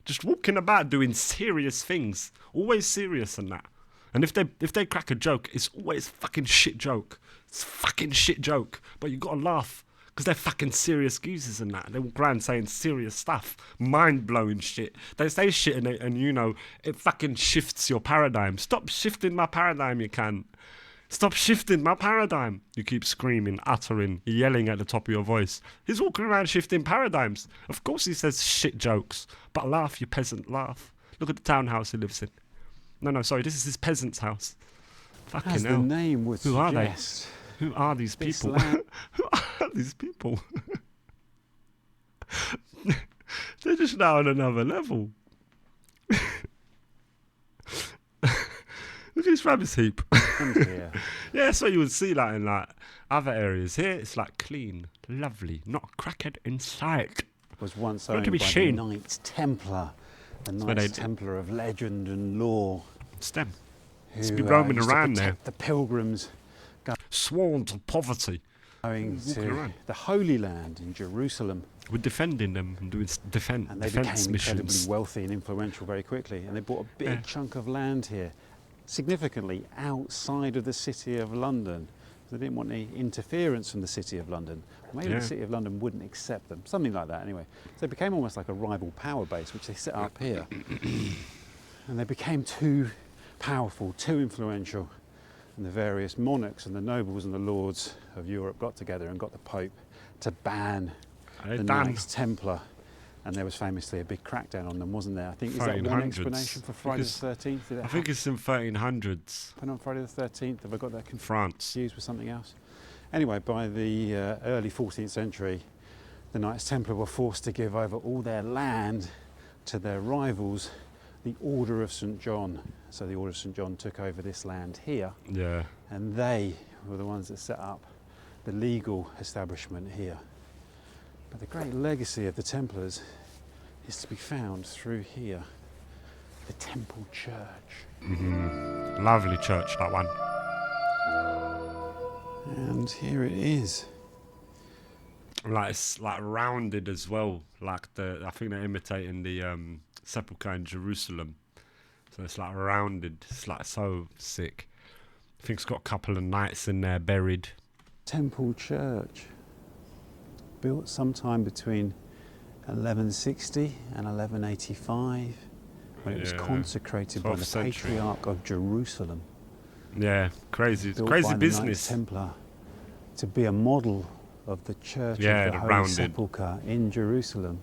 Just walking about doing serious things. Always serious and that. And if they crack a joke, it's always fucking shit joke. It's fucking shit joke. But you gotta laugh. Because they're fucking serious geezers and that. They walk around saying serious stuff. Mind-blowing shit. They say shit and it fucking shifts your paradigm. Stop shifting my paradigm, you can. Stop shifting my paradigm. You keep screaming, uttering, yelling at the top of your voice. He's walking around shifting paradigms. Of course he says shit jokes. But laugh, you peasant, laugh. Look at the townhouse he lives in. No, sorry, this is his peasant's house. Fucking As hell. the name would Who suggest. are they? Who are these people? Who are these people? They're just now on another level. Look at this rubbish heap. Yeah, that's what you would see in other areas. Here it's clean, lovely, not a crackhead in sight. was once Look owned at me by the sheen. Knights Templar, the where Knights they- Templar of legend and lore, It's them. who It's be roaming used to around protect the pilgrims Sworn to poverty. going Walking to around. the Holy Land in Jerusalem. We're defending them and doing And they defense became incredibly missions. wealthy and influential very quickly. And they bought a big Yeah. chunk of land here, significantly outside of the City of London. They didn't want any interference from the City of London. Maybe Yeah. the City of London wouldn't accept them, something like that anyway. So it became almost like a rival power base, which they set up here. And they became too powerful, too influential. And the various monarchs and the nobles and the lords of Europe got together and got the Pope to ban They're the done. Knights Templar. And there was famously a big crackdown on them, wasn't there? I think, is that one 1300s. explanation for Friday Because the 13th? Did it I think it's in 1300s. happen on Friday the 13th? Have I got that France. confused with something else? Anyway, by the early 14th century, the Knights Templar were forced to give over all their land to their rivals, the Order of St. John. So the Order of St. John took over this land here, Yeah. and they were the ones that set up the legal establishment here. But the great legacy of the Templars is to be found through here, the Temple Church. Lovely church, that one. And here it is. Like it's like rounded as well. Like I think they're imitating the sepulchre in Jerusalem. So it's like rounded. It's like so sick. I think it's got a couple of knights in there buried. Temple Church, built sometime between 1160 and 1185, when it was Yeah, consecrated by 12th the century. Patriarch of Jerusalem. Yeah, crazy. It's Built crazy by the Knights business. Templar to be a model of the Church Yeah, of the the Holy rounded. Sepulchre in Jerusalem.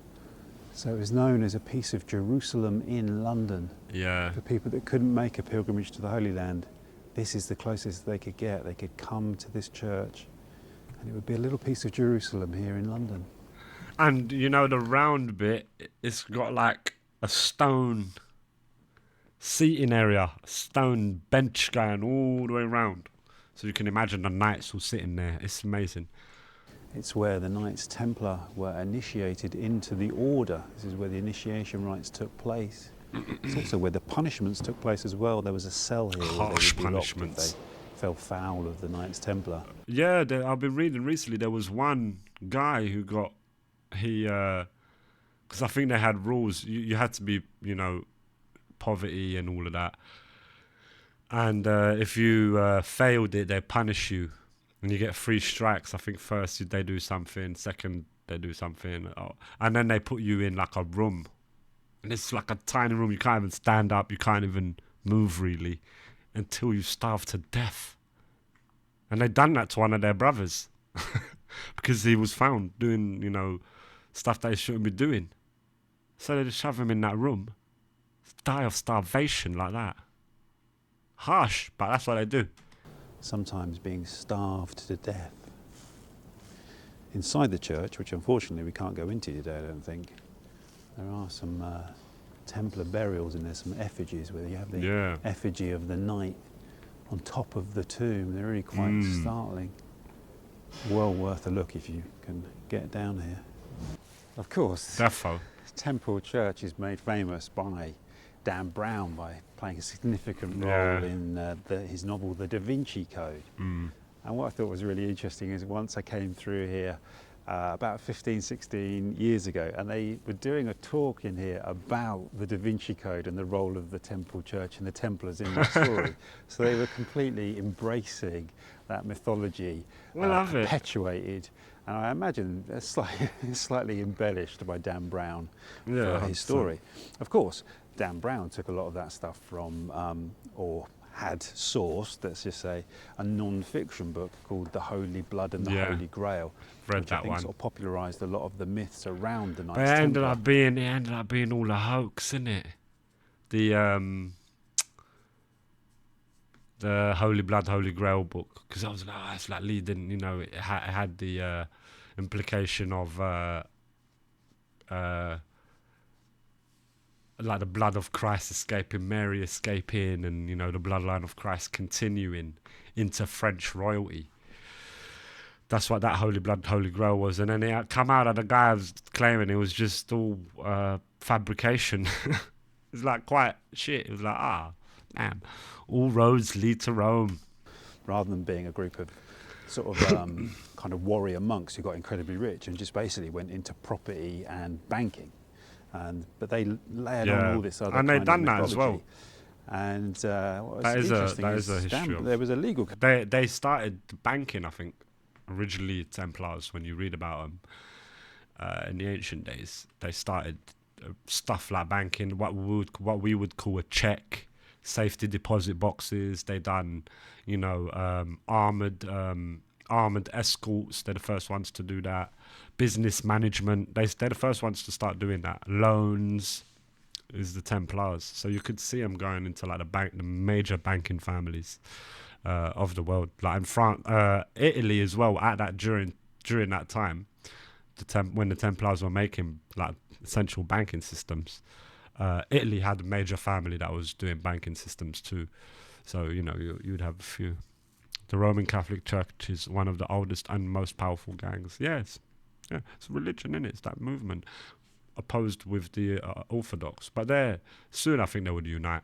So it was known as a piece of Jerusalem in London. Yeah. For people that couldn't make a pilgrimage to the Holy Land, this is the closest they could get. They could come to this church, and it would be a little piece of Jerusalem here in London. And you know the round bit, it's got like a stone seating area, a stone bench going all the way around. So you can imagine the knights all sitting there. It's amazing. It's where the Knights Templar were initiated into the order. This is where the initiation rites took place. It's also where the punishments took place as well. There was a cell here where they Harsh would be locked punishments. if they fell foul of the Knights Templar. Yeah, I've been reading recently. There was one guy who got because I think they had rules. You had to be, poverty and all of that. And if you failed it, they punish you, and you get 3 strikes. I think first they do something, second they do something, and then they put you in like a room, and it's like a tiny room. You can't even stand up. You can't even move really, until you starve to death. And they done that to one of their brothers because he was found doing, stuff that he shouldn't be doing. So they just shove him in that room, die of starvation like that. Harsh, but that's what they do. Sometimes being starved to death. Inside the church, which unfortunately we can't go into today, I don't think, there are some Templar burials in there, some effigies where you have the Yeah. effigy of the knight on top of the tomb. They're really quite startling. Well worth a look if you can get down here. Of course, Defo. Temple Church is made famous by Dan Brown by playing a significant role Yeah. in his novel The Da Vinci Code. And what I thought was really interesting is once I came through here about 15, 16 years ago, and they were doing a talk in here about the Da Vinci Code and the role of the Temple Church and the Templars in the story. So they were completely embracing that mythology, I love it. perpetuated. And I imagine it's slightly embellished by Dan Brown Yeah, for his 100%. story. Of course, Dan Brown took a lot of that stuff from, or had sourced, let's just say, a non-fiction book called The Holy Blood and the Yeah. Holy Grail, Read which I that think one. sort of popularised a lot of the myths around the Knights But it ended Templar. up being all a hoax, innit? The Holy Blood, Holy Grail book, because I was like, it's like leading, it had the implication of like the blood of Christ escaping, Mary escaping, and the bloodline of Christ continuing into French royalty. That's what that Holy Blood, Holy Grail was. And then it come out of the guy was claiming it was just all fabrication. It's like quite shit. It was like, damn, all roads lead to Rome. Rather than being a group of sort of kind of warrior monks who got incredibly rich and just basically went into property and banking. But they layered on all this other and kind they've done of that mythology. as well. And what was That is interesting a history of. there was a legal. They started banking, I think, originally Templars. When you read about them in the ancient days, they started stuff like banking, what we would call a check, safety deposit boxes. They done, armored escorts. They're the first ones to do that. Business management. They're the first ones to start doing that. Loans is the Templars. So you could see them going into like the major banking families of the world, like in France, Italy as well. At that during that time, when the Templars were making like essential banking systems, Italy had a major family that was doing banking systems too. So you'd have a few. The Roman Catholic Church is one of the oldest and most powerful gangs. Yes, it's a religion, innit? It's that movement opposed with the Orthodox, but soon I think they would unite.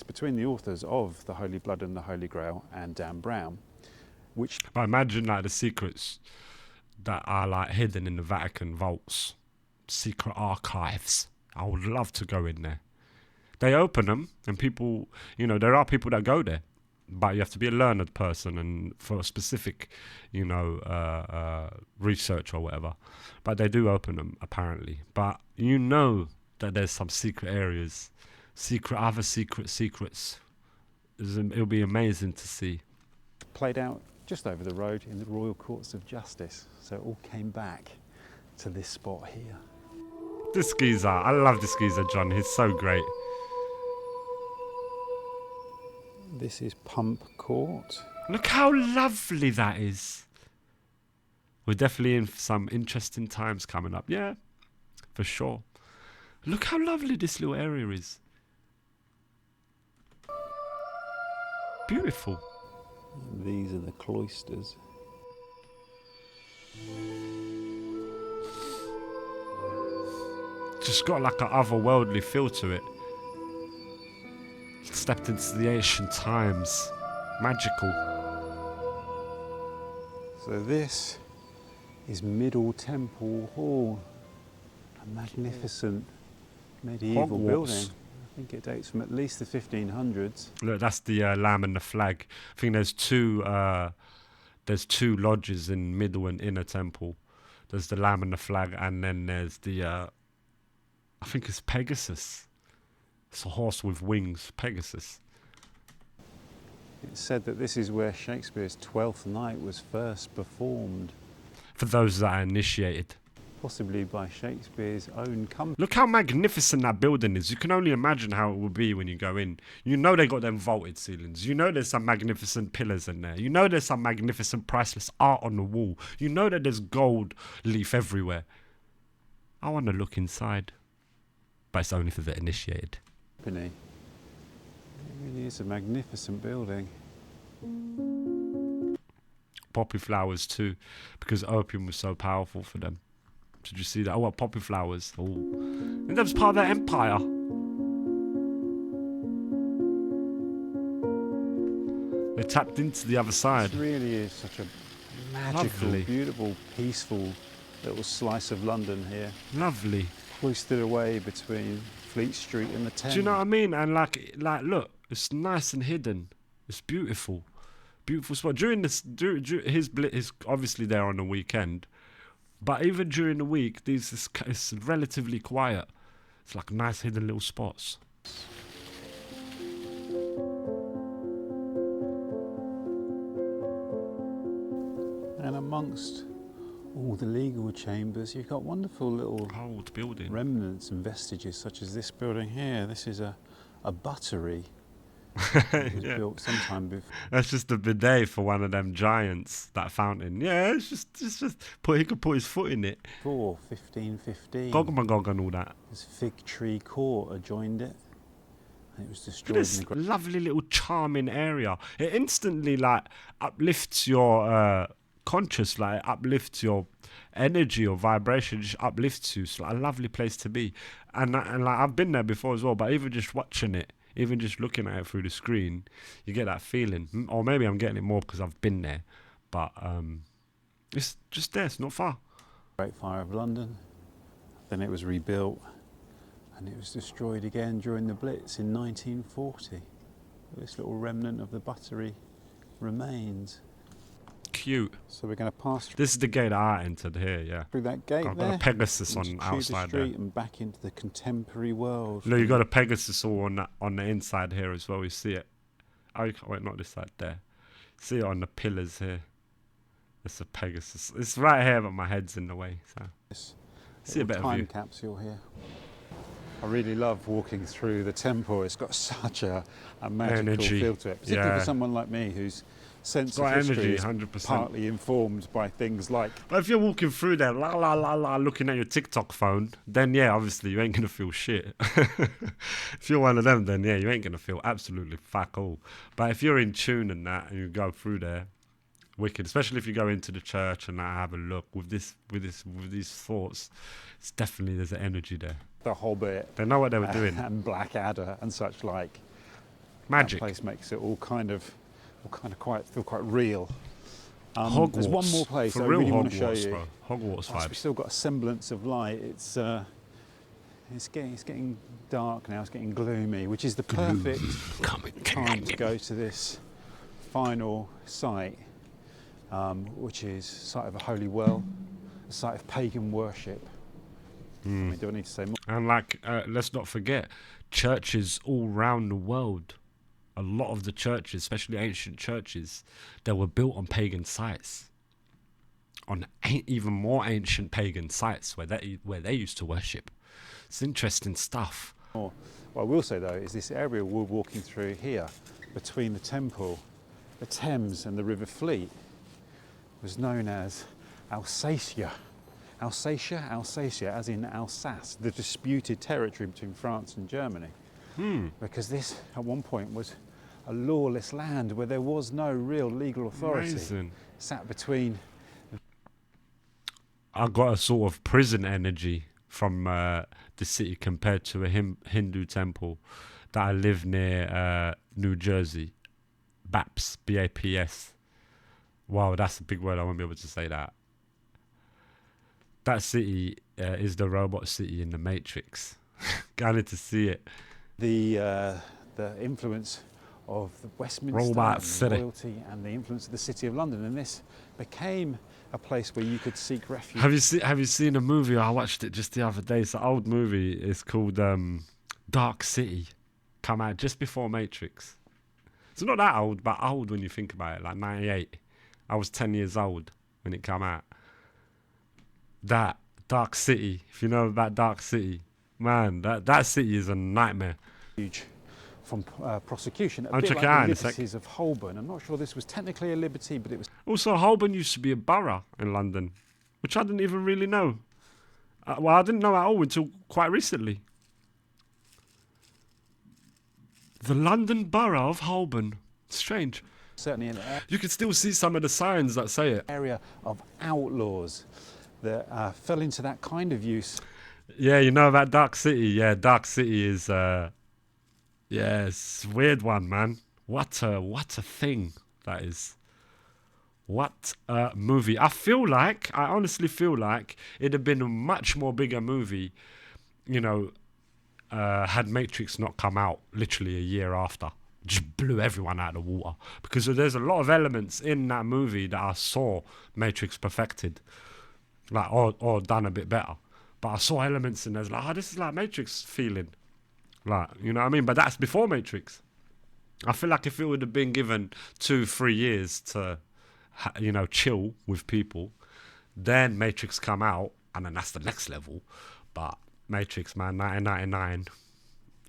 Between the authors of The Holy Blood and the Holy Grail and Dan Brown, But imagine like the secrets that are like hidden in the Vatican vaults, secret archives. I would love to go in there. They open them, and people, there are people that go there, but you have to be a learned person and for a specific, research or whatever. But they do open them apparently. But that there's some secret areas, other secrets. It'll be amazing to see. Played out just over the road in the Royal Courts of Justice. So it all came back to this spot here. This geezer, I love this geezer, John. He's so great. This is Pump Court. Look how lovely that is. We're definitely in some interesting times coming up. Yeah, for sure. Look how lovely this little area is. Beautiful. These are the cloisters. Just got like an otherworldly feel to it. Stepped into the ancient times. Magical. So this is Middle Temple Hall. A magnificent medieval Hogwarts. building. I think it dates from at least the 1500s. Look, that's the lamb and the flag. I think there's two lodges in middle and inner temple. There's the lamb and the flag, and then there's the I think it's Pegasus. It's a horse with wings, Pegasus. It's said that this is where Shakespeare's Twelfth Night was first performed, For those that are initiated. possibly by Shakespeare's own company. Look how magnificent that building is. You can only imagine how it will be when you go in. They got them vaulted ceilings. There's some magnificent pillars in there. There's some magnificent priceless art on the wall. That there's gold leaf everywhere. I want to look inside. But it's only for the initiated. It really is a magnificent building. Poppy flowers too, because opium was so powerful for them. Did you see that? Oh, what poppy flowers? Oh, and that was part of their empire. They tapped into the other side. This really is such a magical, Lovely. beautiful, peaceful little slice of London here, Lovely. cloistered away between Fleet Street and the Thames. Do you know what I mean? And like, look, it's nice and hidden. It's beautiful, beautiful spot. During his obviously there on the weekend, but even during the week, it's relatively quiet. It's like nice hidden little spots. And amongst all the legal chambers, you've got wonderful little Old building. remnants and vestiges, such as this building here. This is a buttery. It was built sometime before. That's just a bidet for one of them giants. That fountain. Yeah, it's just he could put his foot in it. 1515. Gog and all that. This Fig Tree Court adjoined it, and it was Look destroyed at in this the Great. lovely little charming area. It instantly like uplifts your conscious, like it uplifts your energy or vibration, just uplifts you. It's like a lovely place to be. And like I've been there before as well, but even just watching it, even just looking at it through the screen, you get that feeling. Or maybe I'm getting it more because I've been there. But it's just there, it's not far. Great Fire of London, then it was rebuilt and it was destroyed again during the Blitz in 1940. This little remnant of the buttery remains. Cute. So we're going to pass This is the gate I entered here, yeah. through that gate I've there, got a Pegasus into on Tudor outside there. Street and back into the contemporary world. No, you got a Pegasus all on the inside here as well. You see it. Oh, you can't, wait, not this side there. See it on the pillars here. It's a Pegasus. It's right here, but my head's in the way. So This see a bit little of time view. capsule here. I really love walking through the temple. It's got such a magical Energy. feel to it, particularly Yeah. for someone like me whose sense of got history energy, is 100%. partly informed by things like But if you're walking through there, la la la la, looking at your TikTok phone, then yeah, obviously you ain't gonna feel shit. If you're one of them, then yeah, you ain't gonna feel absolutely fuck all. But if you're in tune and that, and you go through there, wicked. Especially if you go into the church and have a look with these thoughts, it's definitely there's an energy there. The Hobbit They know what they were doing. and Blackadder and such like. Magic. That place makes it all kind of feel quite real. Hogwarts. There's one more place For I real really want Hogwarts, to show you. bro. Hogwarts Whilst we vibes. still got a semblance of light. It's getting dark now. It's getting gloomy, which is the perfect time to go to this final site, which is site of a holy well, a site of pagan worship. I mean, do I need to say more? And like, let's not forget, churches all round the world. A lot of the churches, especially ancient churches, they were built on pagan sites, on even more ancient pagan sites where they used to worship. It's interesting stuff. What I will say though is this area we're walking through here, between the temple, the Thames, and the River Fleet, was known as Alsatia. Alsatia, as in Alsace, the disputed territory between France and Germany. Because this, at one point, was a lawless land where there was no real legal authority. Amazing. Sat between. I got a sort of prison energy from the city compared to a Hindu temple that I live near New Jersey. BAPS, B-A-P-S. Wow, that's a big word. I won't be able to say that. That city is the robot city in the Matrix. I need to see it. The influence of the Westminster Robot and City. the royalty and the influence of the City of London, and this became a place where you could seek refuge. Have you seen a movie? I watched it just the other day. It's an old movie. It's called Dark City. Come out just before Matrix. It's not that old, but old when you think about it. Like 98. I was 10 years old when it came out. That Dark City. If you know about Dark City, man, that city is a nightmare. From prosecution, a I'll bit check like it out in the a sec. liberties of Holborn. I'm not sure this was technically a liberty, but it was. Also, Holborn used to be a borough in London, which I didn't even really know. Well, I didn't know at all until quite recently. The London Borough of Holborn. Strange. Certainly an You can still see some of the signs that say it. area of outlaws that fell into that kind of use. Yeah, you know about Dark City. Yeah, Dark City is it's a weird one, man. What a thing that is. What a movie. I honestly feel like it'd have been a much more bigger movie, had Matrix not come out literally a year after. Just blew everyone out of the water. Because there's a lot of elements in that movie that I saw Matrix perfected. Like, or done a bit better. But I saw elements in there, like, this is like Matrix feeling. Like, you know what I mean? But that's before Matrix. I feel like if it would have been given 2-3 years to, chill with people, then Matrix come out, and then that's the next level. But Matrix, man, 1999,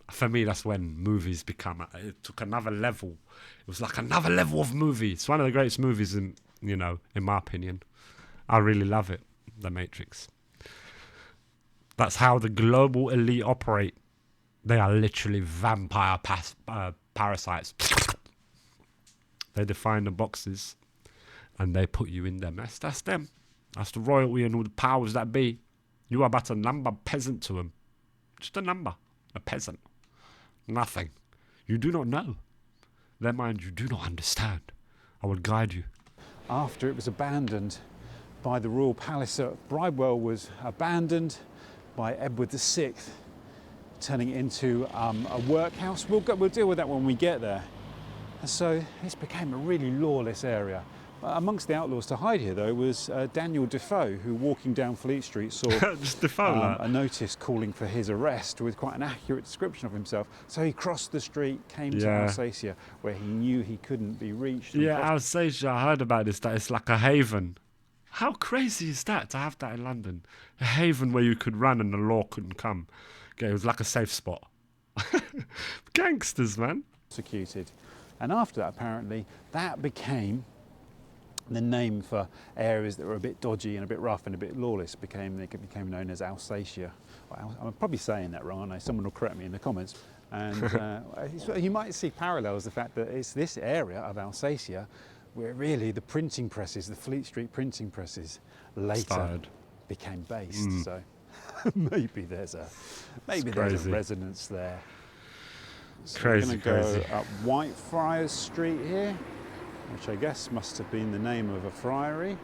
for me, that's when movies it took another level. It was like another level of movie. It's one of the greatest movies in my opinion. I really love it, The Matrix. That's how the global elite operate. They are literally vampire parasites. They define the boxes and they put you in their mess. That's them. That's the royalty and all the powers that be. You are but a number peasant to them. Just a number. A peasant. Nothing. You do not know. Their mind you do not understand. I will guide you. After it was abandoned by the royal palace at Bridewell was abandoned by Edward VI, turning it into a workhouse. We'll deal with that when we get there. And so this became a really lawless area. Amongst the outlaws to hide here, though, was Daniel Defoe, who, walking down Fleet Street, saw Just Defoe, a notice calling for his arrest with quite an accurate description of himself. So he crossed the street, came to Alsatia, where he knew he couldn't be reached. Yeah, Alsatia, I heard about this, that it's like a haven. How crazy is that to have that in London? A haven where you could run and the law couldn't come. Okay, it was like a safe spot. Gangsters, man. Executed. And after that, apparently, that became the name for areas that were a bit dodgy and a bit rough and a bit lawless. They became known as Alsatia. Well, I'm probably saying that wrong. I know someone will correct me in the comments. And you might see parallels, the fact that it's this area of Alsatia where really the printing presses, the Fleet Street printing presses, later became based. So maybe there's a resonance there. So we're going to go up Whitefriars Street here, which I guess must have been the name of a friary.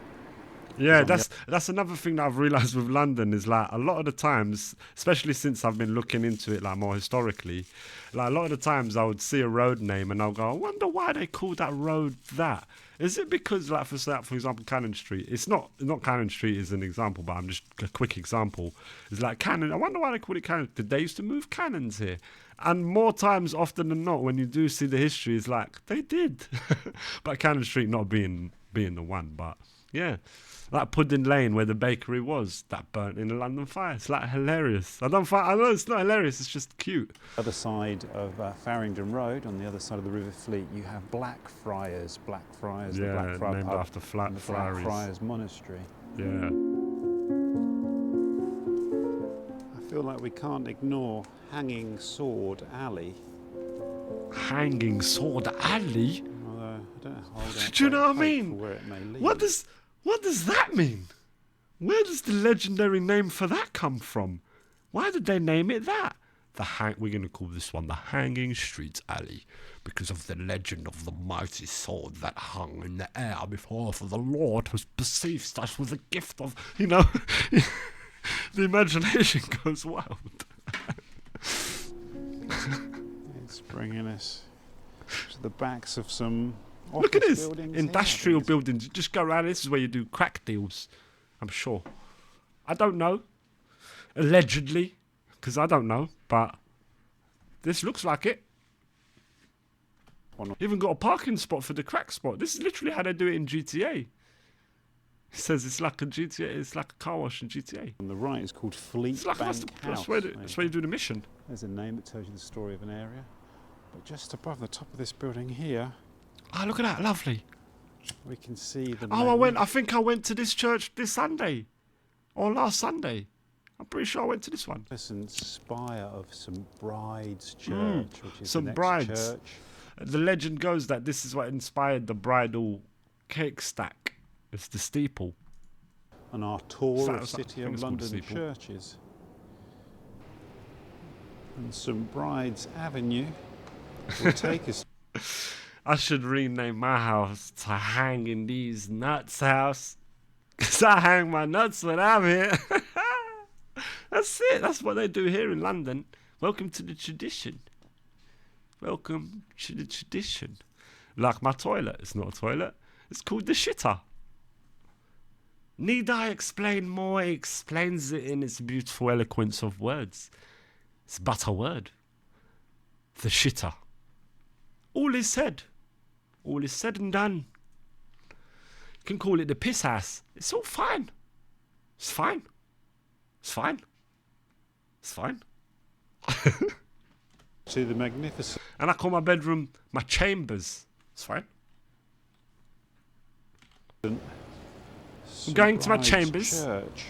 Yeah, that's another thing that I've realised with London is like a lot of the times, especially since I've been looking into it like more historically, like a lot of the times I would see a road name and I'll go, I wonder why they call that road that. Is it because, like, for example, Cannon Street? It's not Cannon Street is an example, but I'm just a quick example. It's like Cannon. I wonder why they call it Cannon. Did they used to move cannons here? And more times, often than not, when you do see the history, it's like they did. But Cannon Street not being the one, but yeah. Like Pudding Lane, where the bakery was, that burnt in the London fire. It's like hilarious. I know it's not hilarious. It's just cute. Other side of Farringdon Road, on the other side of the River Fleet, you have Blackfriars. Blackfriars, yeah, the Blackfriar named pub, after and the Blackfriars Monastery. Yeah. I feel like we can't ignore Hanging Sword Alley. Hanging Sword Alley. Although I don't know. Do you know what I mean? Where it may lead. What does that mean? Where does the legendary name for that come from? Why did they name it that? We're going to call this one the Hanging Street Alley because of the legend of the mighty sword that hung in the air before for the Lord was perceived us with a gift of, the imagination goes wild. It's bringing us to the backs of some Look at this, buildings industrial buildings. You just go around, this is where you do crack deals, I'm sure. I don't know, allegedly, because I don't know, but this looks like it. Even got a parking spot for the crack spot. This is literally how they do it in GTA. It says it's like a GTA, it's like a car wash in GTA. On the right is called Fleet Bank House. That's where you do the mission. There's a name that tells you the story of an area. But just above the top of this building here, oh, look at that, lovely. We can see the I think I went to this church this Sunday. Or last Sunday. I'm pretty sure I went to this one. Spire of St Bride's Church, which is St. the next Bride's. church. The legend goes that this is what inspired the bridal cake stack. It's the steeple. On our tour of City of London churches. And St Bride's Avenue will take us. I should rename my house to Hanging These Nuts House. Because I hang my nuts when I'm here. That's it. That's what they do here in London. Welcome to the tradition. Welcome to the tradition. Like my toilet. It's not a toilet. It's called the shitter. Need I explain more? It explains it in its beautiful eloquence of words. It's but a word. The shitter. All is said. All is said and done. You can call it the piss ass. It's all fine. It's fine. It's fine. It's fine. To the magnificent. And I call my bedroom my chambers. It's fine. I'm going to my chambers. Church.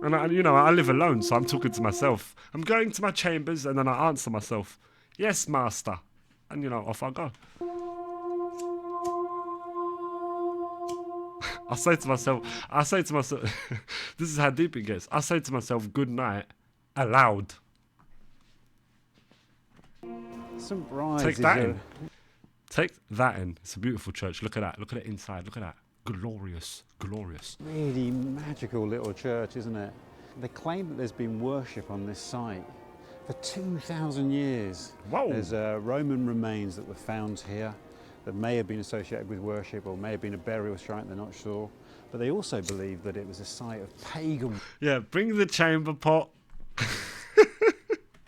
And I live alone, so I'm talking to myself. I'm going to my chambers, and then I answer myself, "Yes, master." And off I go. I say to myself, this is how deep it gets. I say to myself, good night, aloud. St Bride's Take is that a in. Take that in. It's a beautiful church. Look at that. Look at it inside. Look at that. Glorious. Glorious. really magical little church, isn't it? They claim that there's been worship on this site for 2,000 years. Whoa. There's Roman remains that were found here that may have been associated with worship or may have been a burial site, they're not sure. But they also believe that it was a site of pagan Yeah, bring the chamber pot.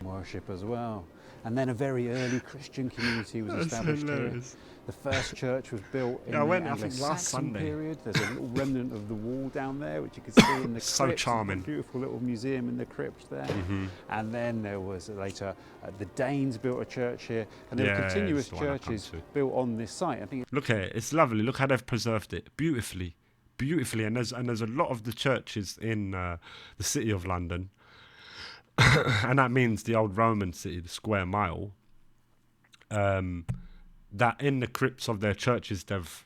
worship as well. And then a very early Christian community was That's established hilarious. here. The first church was built in Yeah, I the went, I think, last Anglo-Saxon Sunday. period. There's a little remnant of the wall down there, which you can see in the So crypt. charming. Beautiful little museum in the crypt there. Mm-hmm. And then there was later the Danes built a church here, and there Yeah, were continuous it's the one I come churches to. built on this site. I think Look at it. It's lovely. Look how they've preserved it beautifully, beautifully. And there's a lot of the churches in the city of London, and that means the old Roman city, the square mile. That in the crypts of their churches, they've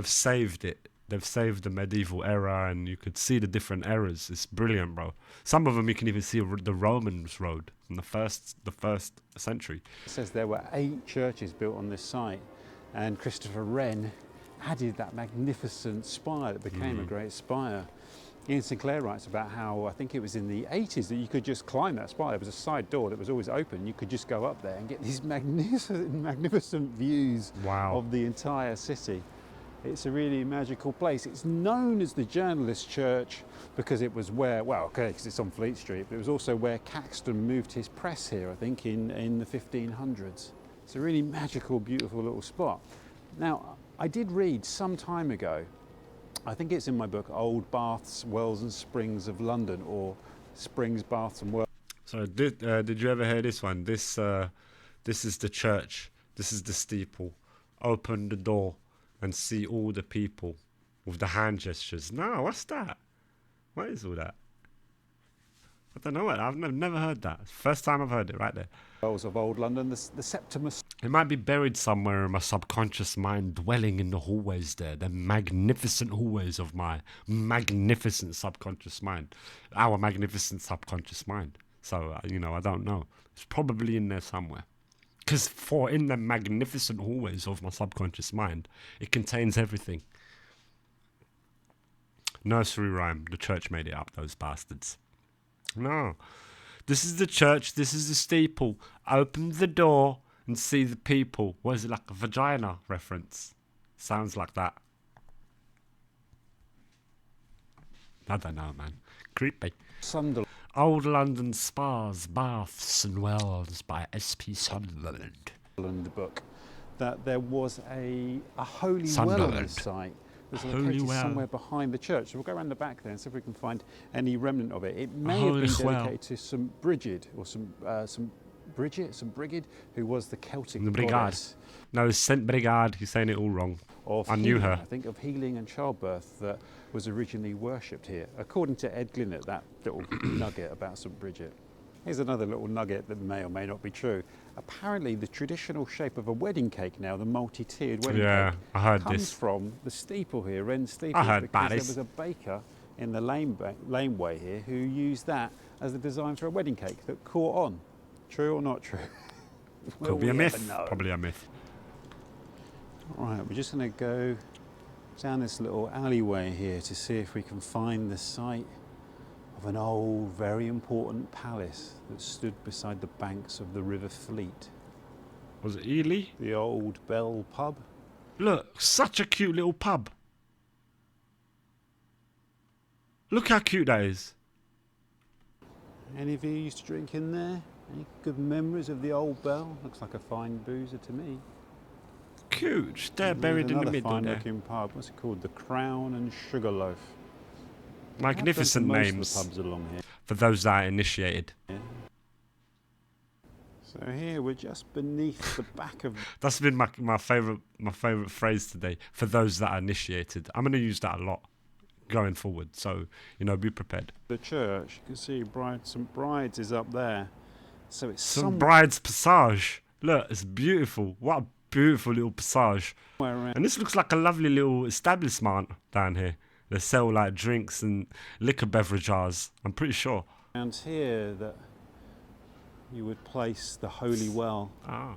saved it. They've saved the medieval era, and you could see the different eras. It's brilliant, bro. Some of them you can even see the Romans road from the first century. it says there were 8 churches built on this site, and Christopher Wren added that magnificent spire that became a great spire. Ian Sinclair writes about how I think it was in the 80s that you could just climb that spire. There was a side door that was always open. You could just go up there and get these magnificent views Wow. of the entire city. It's a really magical place. It's known as the Journalist Church because it was where, well, okay, because it's on Fleet Street, but it was also where Caxton moved his press here, I think, in the 1500s. It's a really magical, beautiful little spot. Now, I did read some time ago, I think it's in my book, Old Baths, Wells and Springs of London, or Springs, Baths and Wells. So did you ever hear this one? This is the church. This is the steeple. Open the door and see all the people with the hand gestures. No, what's that? What is all that? I don't know. I've never heard that. First time I've heard it right there. Wells of Old London, the Septimus It might be buried somewhere in my subconscious mind, dwelling in the hallways there, the magnificent hallways of my magnificent subconscious mind, our magnificent subconscious mind. So, I don't know. It's probably in there somewhere. Because in the magnificent hallways of my subconscious mind, it contains everything. Nursery rhyme. The church made it up, those bastards. No. This is the church. This is the steeple. Open the door and see the people. What is it, like a vagina reference? Sounds like that. I don't know, man. Creepy. Sunderland Old London Spas, Baths and Wells by S.P. Sunderland. book, that there was a holy well on Sunderland. this site. There's Holy located well. somewhere behind the church. So we'll go around the back there and see if we can find any remnant of it. It may have holy been well. dedicated to St. Brigid, or St. Brigid, who was the Celtic The Brigade. goddess No, Saint Brigade. He's saying it all wrong. of I knew healing, her. I think of healing and childbirth that was originally worshipped here, according to Ed Glynn, that little nugget about St. Bridget. Here's another little nugget that may or may not be true. Apparently, the traditional shape of a wedding cake now, the multi-tiered wedding Yeah, cake, I heard comes this. from the steeple here, Wren Steeple, I heard because about there this. was a baker in the laneway here who used that as the design for a wedding cake that caught on. True or not true? Will Could be a we myth. ever know? Probably a myth. All right, we're just going to go down this little alleyway here to see if we can find the site of an old, very important palace that stood beside the banks of the River Fleet. Was it Ely? The Old Bell Pub. Look, such a cute little pub. Look how cute that is. Any of you used to drink in there? Any good memories of the Old Bell? Looks like a fine boozer to me. Cute. They're There's buried in the another middle there. fine-looking pub. What's it called? The Crown and Sugarloaf. Magnificent I've been to names most of the pubs along here. for those that are initiated. Yeah. So here we're just beneath the back of That's been my favorite phrase today. For those that are initiated, I'm going to use that a lot going forward. So be prepared. the church. You can see St. Bride's is up there. So it's Some some Bride's Passage. Look, it's beautiful. What a beautiful little passage. Somewhere around And this looks like a lovely little establishment down here. They sell like drinks and liquor beverages, I'm pretty sure. here that you would place the holy well. Ah.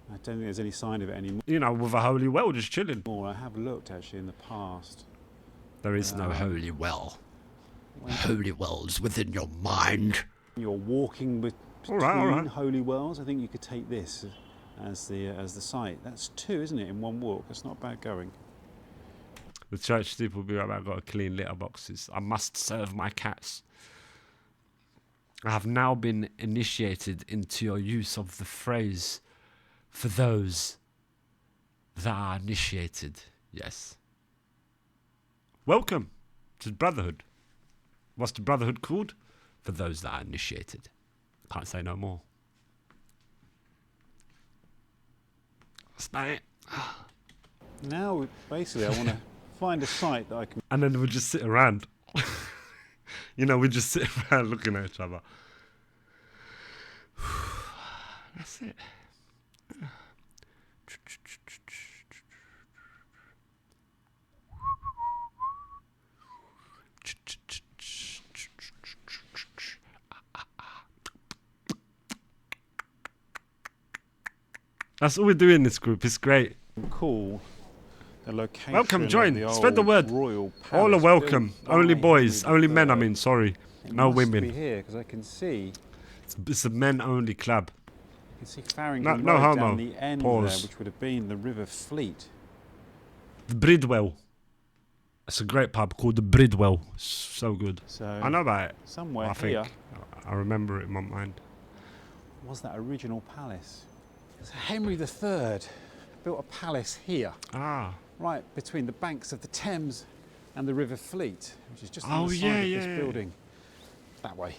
I don't think there's any sign of it anymore. You know, with a holy well just chilling. I have looked actually in the past. There is no holy well. When Holy well's within your mind. you're walking between all right. holy wells, I think you could take this as the site. That's 2, isn't it, in one walk? That's not bad going. The church steeple will be right back. I've got to clean litter boxes. I must serve my cats. I have now been initiated into your use of the phrase, for those that are initiated. Yes. Welcome to Brotherhood. What's the Brotherhood called? For those that are initiated. Can't say no more. That's about it. Now, basically, I want to find a site that I can. And then we just sit around. You know, we just sit around looking at each other. That's it. That's all we do in this group. It's great. Call the location. Welcome, of join. the Spread the old word. Royal All are Palace welcome. built by Only boys, Henry only men. I III. mean, sorry, It no must be women. here because I can see. It's a men-only club. You can see Farringdon No Road homo. down the end Pause. there, which would have been the River Fleet. The Bridwell. It's a great pub called the Bridwell. So good. So I know about it. somewhere I here think I remember it in my mind. was that original palace. So Henry III built a palace here, Ah. right between the banks of the Thames and the River Fleet, which is just on Oh, the side yeah, of yeah, this yeah. building. That way.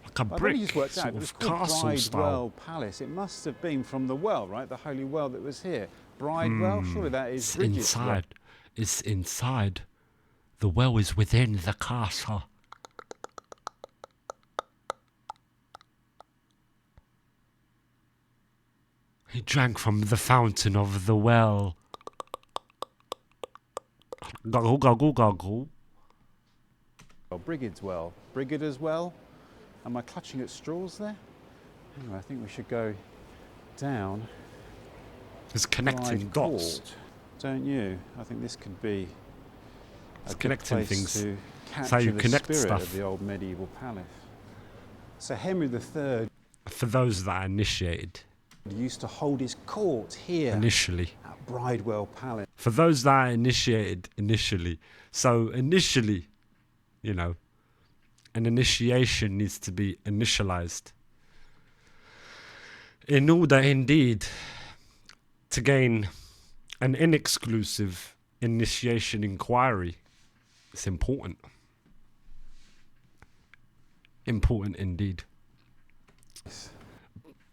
Like a I've only brick just worked out, sort it was of called castle style. Bridewell Palace. It must have been from the well, right? The holy well that was here. Bridewell, surely that is It's Bridget's well. inside. It's inside. The well is within the castle. He drank from the fountain of the well. Goggle, goggle, goggle. Brigid's well. Brigida's well. Am I clutching at straws there? Anyway, I think we should go down It's connecting Bride dots. Court, don't you? I think this could be It's a good connecting place things. to how capture you the connect spirit stuff. of the old medieval palace. So Henry III For those that are initiated, used to hold his court here initially. at Bridewell Palace. For those that are initiated initially. So initially, you know, an initiation needs to be initialized. In order indeed to gain an inexclusive initiation inquiry, it's important. Important indeed.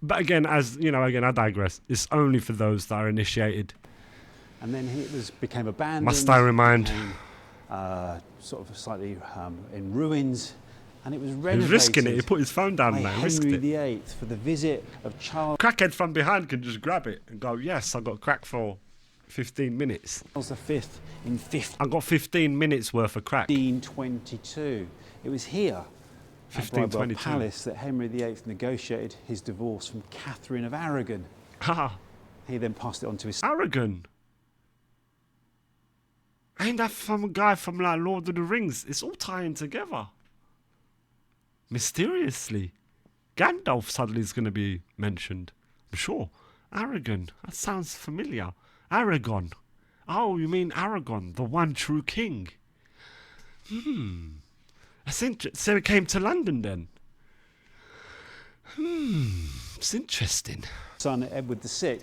But again, as you know, I digress. It's only for those that are initiated. And then became abandoned. Must I remind? Became, sort of slightly in ruins, and it was He renovated was risking it. He put his phone down by and that, risked Henry it. VIII for the visit of Charles Crackhead from behind can just grab it and go, yes, I got crack for 15 minutes. V in I got 15 minutes worth of crack. 1522. It was here, at Bridewell 1522. Palace, that Henry VIII negotiated his divorce from Catherine of Aragon. Ha! He then passed it on to his Aragon. Ain't that from a guy from like Lord of the Rings? It's all tying together. Mysteriously. Gandalf suddenly is going to be mentioned. I'm sure. Aragon. That sounds familiar. Aragon. Oh, you mean Aragon, the one true king. That's interesting. So it came to London then. It's interesting. son Edward VI,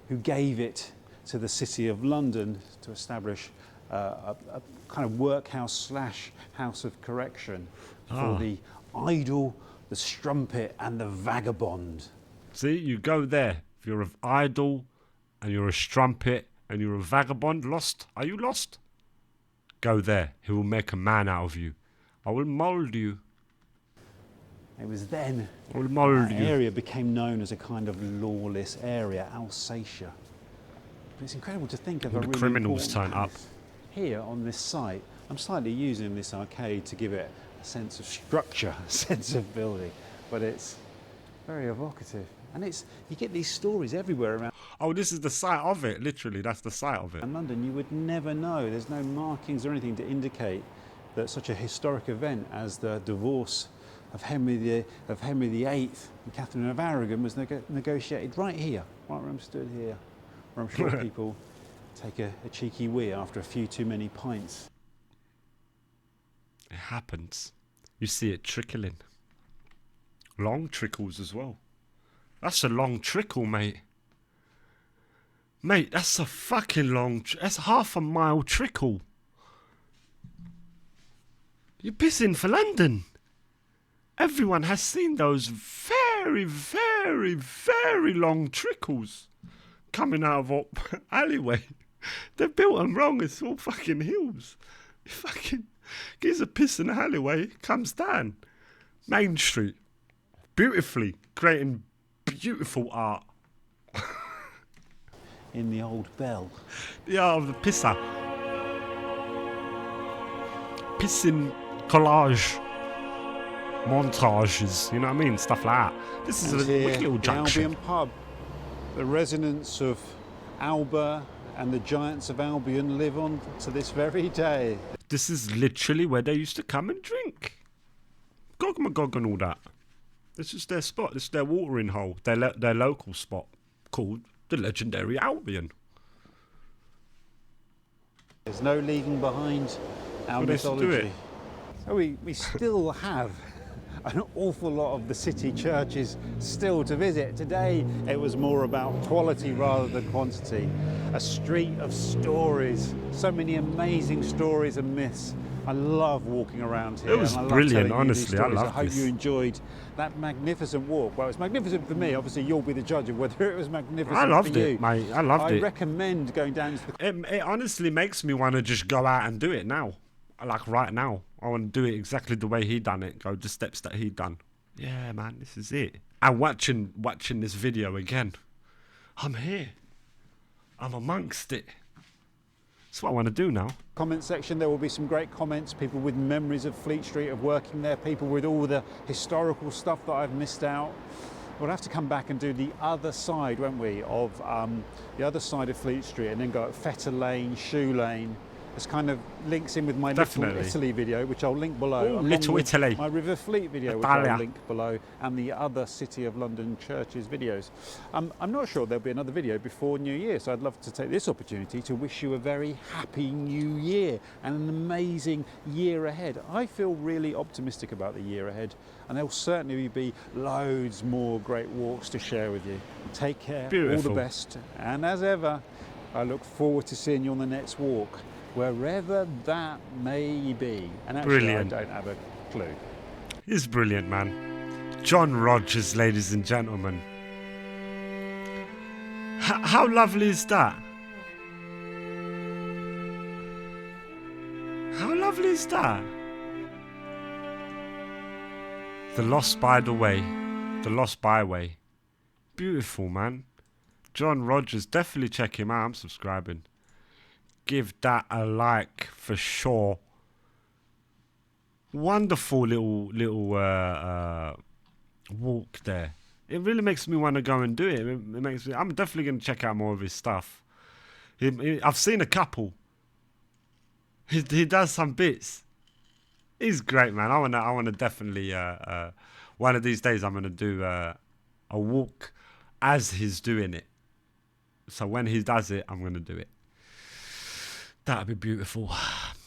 who gave it to the City of London to establish a kind of workhouse slash house of correction for the idle, the strumpet and the vagabond. See, you go there. If you're an idol and you're a strumpet and you're a vagabond, lost. Are you lost? Go there. He will make a man out of you. I will mould you. It was then I will mould that you. area became known as a kind of lawless area, Alsatia. But it's incredible to think of All a the really criminals important turn up. place here on this site. I'm slightly using this arcade to give it a sense of structure, a sense of building, but it's very evocative. And you get these stories everywhere around Oh, this is the site of it. Literally, that's the site of it. London. You would never know. There's no markings or anything to indicate that such a historic event as the divorce of Henry VIII and Catherine of Aragon was negotiated right here, right where I'm stood here, where I'm sure people take a cheeky wee after a few too many pints. It happens. You see it trickling. Long trickles as well. That's a long trickle, mate. Mate, that's a fucking long... that's half a mile trickle. You're pissing for London. Everyone has seen those very, very, very long trickles coming out of what alleyway. They built them wrong. It's all fucking hills. You fucking gives a piss in the alleyway, comes down. Main Street. Beautifully. Creating beautiful art. In the old bell. The art of the pisser. Pissing collage. Montages, you know what I mean? Stuff like that. This is a wicked little junction. The Albion pub. The residents of Alba and the giants of Albion live on to this very day. This is literally where they used to come and drink. Gog Magog and all that. This is their spot. This is their watering hole. Their local spot called the legendary Albion. There's no leaving behind our mythology. So we still have an awful lot of the city churches still to visit. Today it was more about quality rather than quantity. A street of stories, so many amazing stories and myths. I love walking around here. It was brilliant, honestly. I love I hope this. you enjoyed that magnificent walk. Well, it's magnificent for me. Obviously, you'll be the judge of whether it was magnificent I loved for you. it, mate. I loved it. I recommend going down to the... It honestly makes me want to just go out and do it now. Like right now. I want to do it exactly the way he done it. Go the steps that he done. Yeah, man, this is it. And watching this video again. I'm here. I'm amongst it. That's what I want to do now. Comment section, there will be some great comments, people with memories of Fleet Street, of working there, people with all the historical stuff that I've missed out. We'll have to come back and do the other side, won't we, of the other side of Fleet Street, and then go at Fetter Lane, Shoe Lane. This kind of links in with my Definitely. Little Italy video, which I'll link below. Ooh, along Little with Italy. My River Fleet video, which Italia. I'll link below, and the other City of London churches videos. I'm not sure there'll be another video before New Year, so I'd love to take this opportunity to wish you a very happy New Year and an amazing year ahead. I feel really optimistic about the year ahead, and there'll certainly be loads more great walks to share with you. Take care, Beautiful. all the best, and as ever, I look forward to seeing you on the next walk, wherever that may be. And actually, Brilliant. I don't have a clue. He's brilliant, man. John Rogers, ladies and gentlemen. How lovely is that? How lovely is that? The Lost by the Way. The Lost Byway. Beautiful, man. John Rogers, definitely check him out. I'm subscribing. Give that a like for sure. Wonderful little walk there. It really makes me want to go and do it. It makes me. I'm definitely going to check out more of his stuff. I've seen a couple. He does some bits. He's great, man. I wanna definitely. One of these days, I'm gonna do a walk as he's doing it. So when he does it, I'm gonna do it. That'd be beautiful.